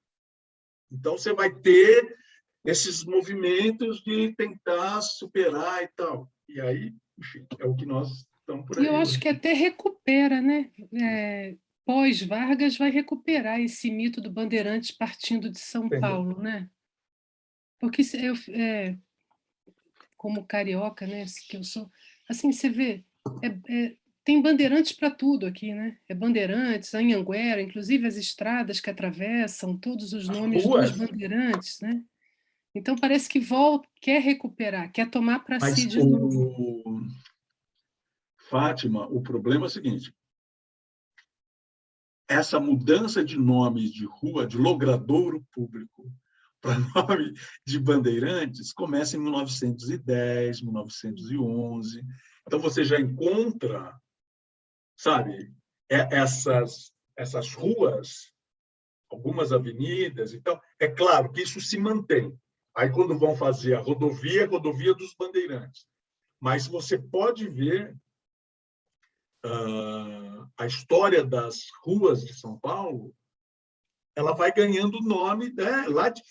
Então, você vai ter esses movimentos de tentar superar e tal. E aí, enfim, é o que nós estamos por aí. E eu acho que até recupera, né? Pós-Vargas vai recuperar esse mito do Bandeirantes partindo de São Paulo, né? Porque como carioca, né, que eu sou, assim, você vê, tem bandeirantes para tudo aqui, né? É Bandeirantes, Anhanguera, inclusive as estradas que atravessam, todos os nomes dos bandeirantes, né? Então parece que quer recuperar, quer tomar para si de novo. Fátima, o problema é o seguinte: essa mudança de nome de rua, de logradouro público, para nome de Bandeirantes, começa em 1910, 1911. Então, você já encontra, sabe, essas ruas, algumas avenidas. Então, é claro que isso se mantém. Aí, quando vão fazer a rodovia dos Bandeirantes. Mas você pode ver a história das ruas de São Paulo, ela vai ganhando nome, né, lá de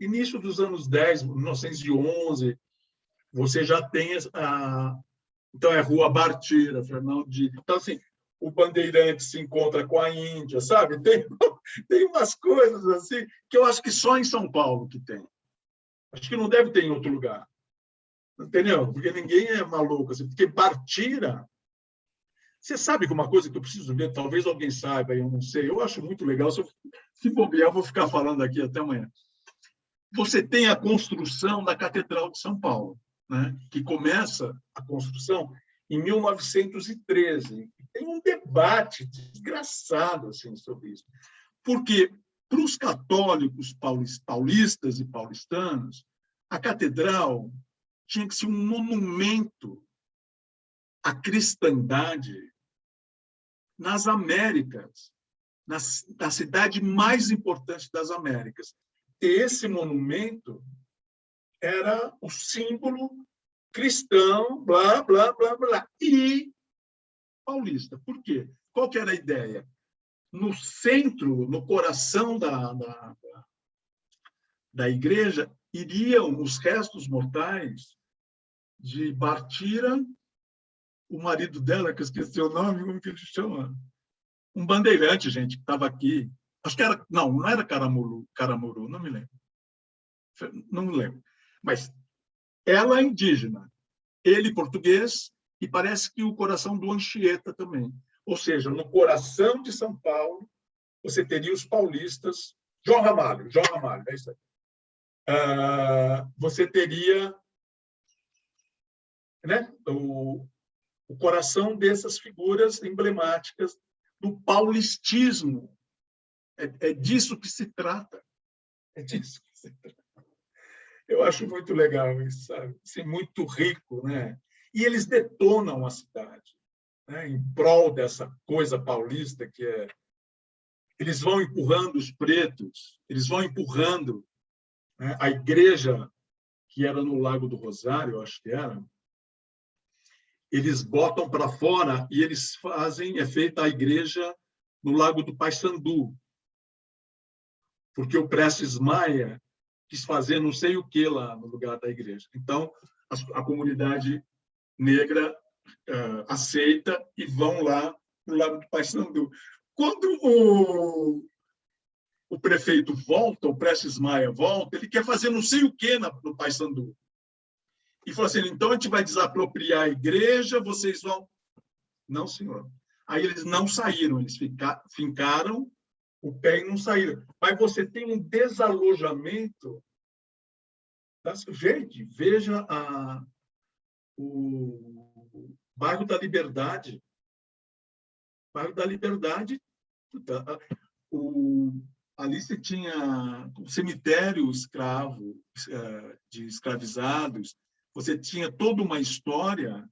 início dos anos 10, 1911, você já tem então é Rua Bartira, Fernando Dias. Então, assim, o Bandeirante se encontra com a Índia, sabe? Tem umas coisas assim que eu acho que só em São Paulo que tem. Acho que não deve ter em outro lugar. Entendeu? Porque ninguém é maluco. Assim, porque Bartira... Você sabe que uma coisa que eu preciso ver, talvez alguém saiba, eu não sei, eu acho muito legal, se bobear, eu vou ficar falando aqui até amanhã. Você tem a construção da Catedral de São Paulo, né? Que começa a construção em 1913. Tem um debate desgraçado assim, sobre isso. Porque, para os católicos paulistas e paulistanos, a catedral tinha que ser um monumento à cristandade nas Américas, na cidade mais importante das Américas. Esse monumento era o símbolo cristão, blá, blá, blá, blá, e paulista. Por quê? Qual que era a ideia? No centro, no coração da igreja, iriam os restos mortais de Bartira, o marido dela, que eu esqueci o nome, como que ele chama? Um bandeirante, gente, que estava aqui. Acho que era... Não era Caramuru, não me lembro. Não me lembro. Mas ela é indígena, ele português, e parece que o coração do Anchieta também. Ou seja, no coração de São Paulo, você teria os paulistas... João Ramalho, é isso aí. Você teria, né, o coração dessas figuras emblemáticas do paulistismo. É disso que se trata. É disso que se trata. Eu acho muito legal isso, sabe? Assim, muito rico, né? E eles detonam a cidade, né? Em prol dessa coisa paulista que é... Eles vão empurrando os pretos, eles vão empurrando, né, a igreja que era no Lago do Rosário, acho que era, eles botam para fora e eles fazem, é feita a igreja no Lago do Paissandu, porque o Prestes Maia quis fazer não sei o que lá no lugar da igreja. Então, a comunidade negra aceita e vão lá no Lago do Paissandu. Quando o prefeito volta, o Prestes Maia volta, ele quer fazer não sei o que no Paissandu. E falou assim, então a gente vai desapropriar a igreja, vocês vão... Não, senhor. Aí eles não saíram, eles fincaram o pé e não saíram. Mas você tem um desalojamento... Gente, veja o bairro da Liberdade. Bairro da Liberdade, ali você tinha um cemitério escravo, de escravizados, você tinha toda uma história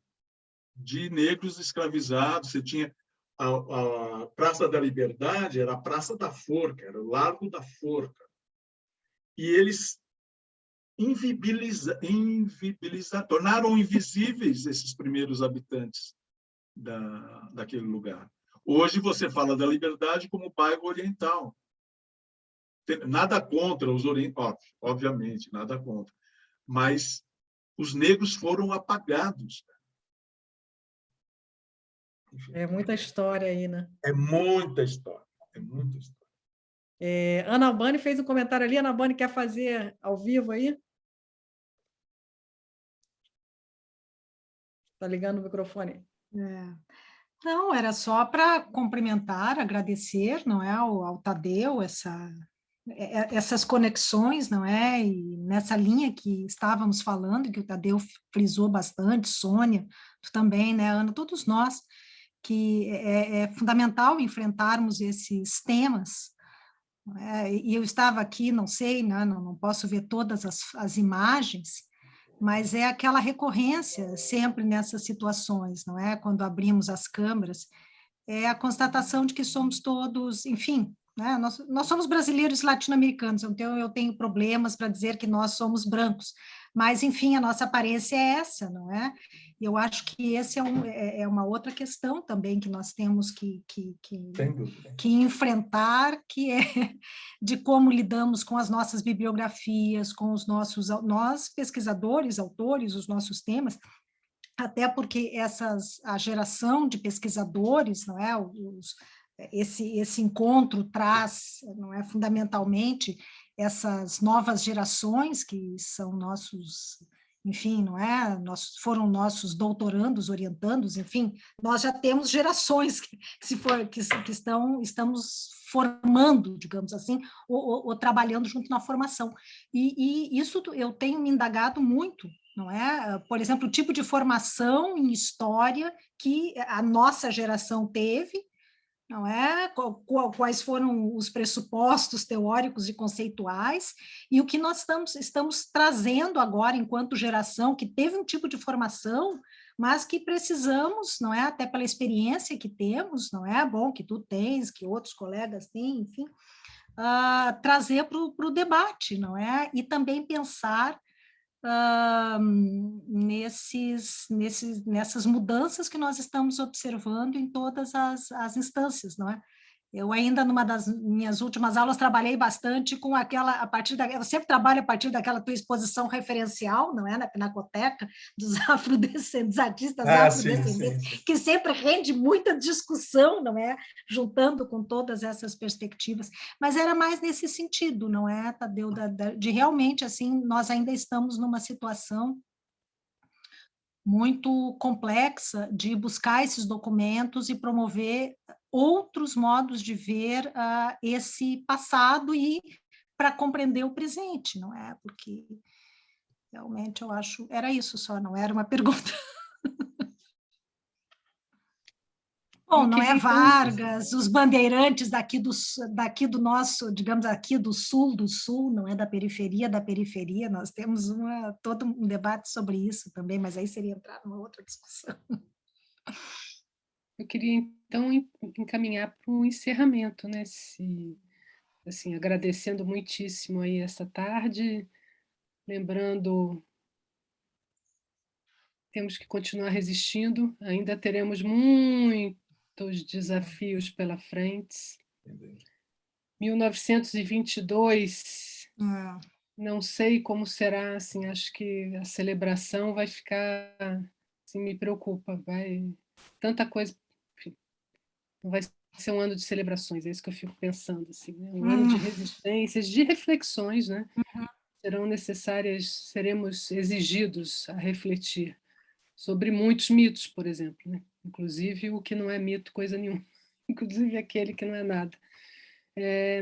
de negros escravizados, você tinha a Praça da Liberdade, era a Praça da Forca, era o Largo da Forca. E eles tornaram invisíveis esses primeiros habitantes daquele lugar. Hoje você fala da Liberdade como bairro oriental. Nada contra os orientais, obviamente, nada contra. Mas os negros foram apagados. Enfim, É muita história aí, né? é muita história, é muita história. Ana Albani fez um comentário ali. Ana Albani quer fazer ao vivo aí? Está ligando o microfone. Não, era só para cumprimentar, agradecer, não é, ao Tadeu, essas conexões, não é? E nessa linha que estávamos falando, que o Tadeu frisou bastante, Sônia, tu também, né, Ana, todos nós, que é fundamental enfrentarmos esses temas. Não é? E eu estava aqui, não sei, né, não posso ver todas as imagens, mas é aquela recorrência sempre nessas situações, não é? Quando abrimos as câmeras, é a constatação de que somos todos, enfim, né? Nós somos brasileiros e latino-americanos, então eu tenho problemas para dizer que nós somos brancos, mas, enfim, a nossa aparência é essa, não é? E eu acho que esse é uma outra questão também que nós temos que enfrentar, que é de como lidamos com as nossas bibliografias, com nós pesquisadores, autores, os nossos temas, até porque a geração de pesquisadores, não é, esse encontro traz, não é, fundamentalmente essas novas gerações que são nossos, enfim, não é, foram nossos doutorandos, orientandos, enfim, nós já temos gerações que estamos formando, digamos assim, ou trabalhando junto na formação. E isso eu tenho me indagado muito, não é? Por exemplo, o tipo de formação em história que a nossa geração teve, não é? Quais foram os pressupostos teóricos e conceituais, e o que nós estamos trazendo agora enquanto geração que teve um tipo de formação, mas que precisamos, não é? Até pela experiência que temos, não é? Bom, que tu tens, que outros colegas têm, enfim, trazer para o debate, não é? E também pensar nessas mudanças que nós estamos observando em todas as instâncias, não é? Eu ainda, numa das minhas últimas aulas, trabalhei bastante com eu sempre trabalho a partir daquela tua exposição referencial, não é? Na Pinacoteca, dos afrodescendentes, artistas afrodescendentes, sim. Que sempre rende muita discussão, não é? Juntando com todas essas perspectivas. Mas era mais nesse sentido, não é, Tadeu? De realmente, assim, nós ainda estamos numa situação muito complexa de buscar esses documentos e promover outros modos de ver esse passado e para compreender o presente, não é? Porque realmente eu acho, era isso só, não era uma pergunta. Bom, não é Vargas, os bandeirantes daqui do nosso, digamos, aqui do sul, não é da periferia, nós temos todo um debate sobre isso também, mas aí seria entrar numa outra discussão. Eu queria, então, encaminhar para o encerramento, né? Assim, agradecendo muitíssimo aí essa tarde, lembrando temos que continuar resistindo, ainda teremos muitos desafios pela frente. 1922, não sei como será, assim, acho que a celebração vai ficar, assim, me preocupa, tanta coisa, enfim, não vai ser um ano de celebrações, é isso que eu fico pensando, assim, né? Um ano de resistências, de reflexões, né? Serão necessárias, seremos exigidos a refletir sobre muitos mitos, por exemplo, né? Inclusive o que não é mito, coisa nenhuma, inclusive aquele que não é nada.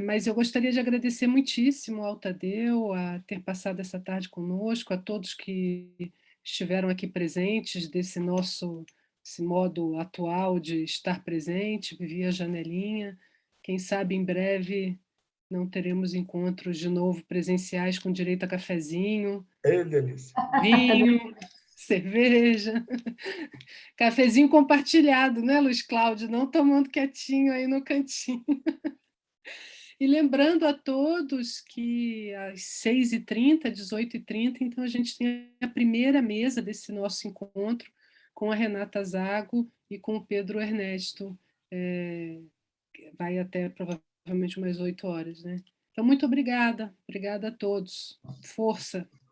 Mas eu gostaria de agradecer muitíssimo ao Tadeu a ter passado essa tarde conosco, a todos que estiveram aqui presentes esse modo atual de estar presente via janelinha. Quem sabe em breve não teremos encontros de novo presenciais com direito a cafezinho, Delícia. vinho, cerveja, cafezinho compartilhado, né, Luiz Cláudio? Não tomando quietinho aí no cantinho. E lembrando a todos que às 6h30, 18h30, então a gente tem a primeira mesa desse nosso encontro com a Renata Zago e com o Pedro Ernesto. Vai até provavelmente umas 8 horas, né? Então, muito obrigada. Obrigada a todos. Força!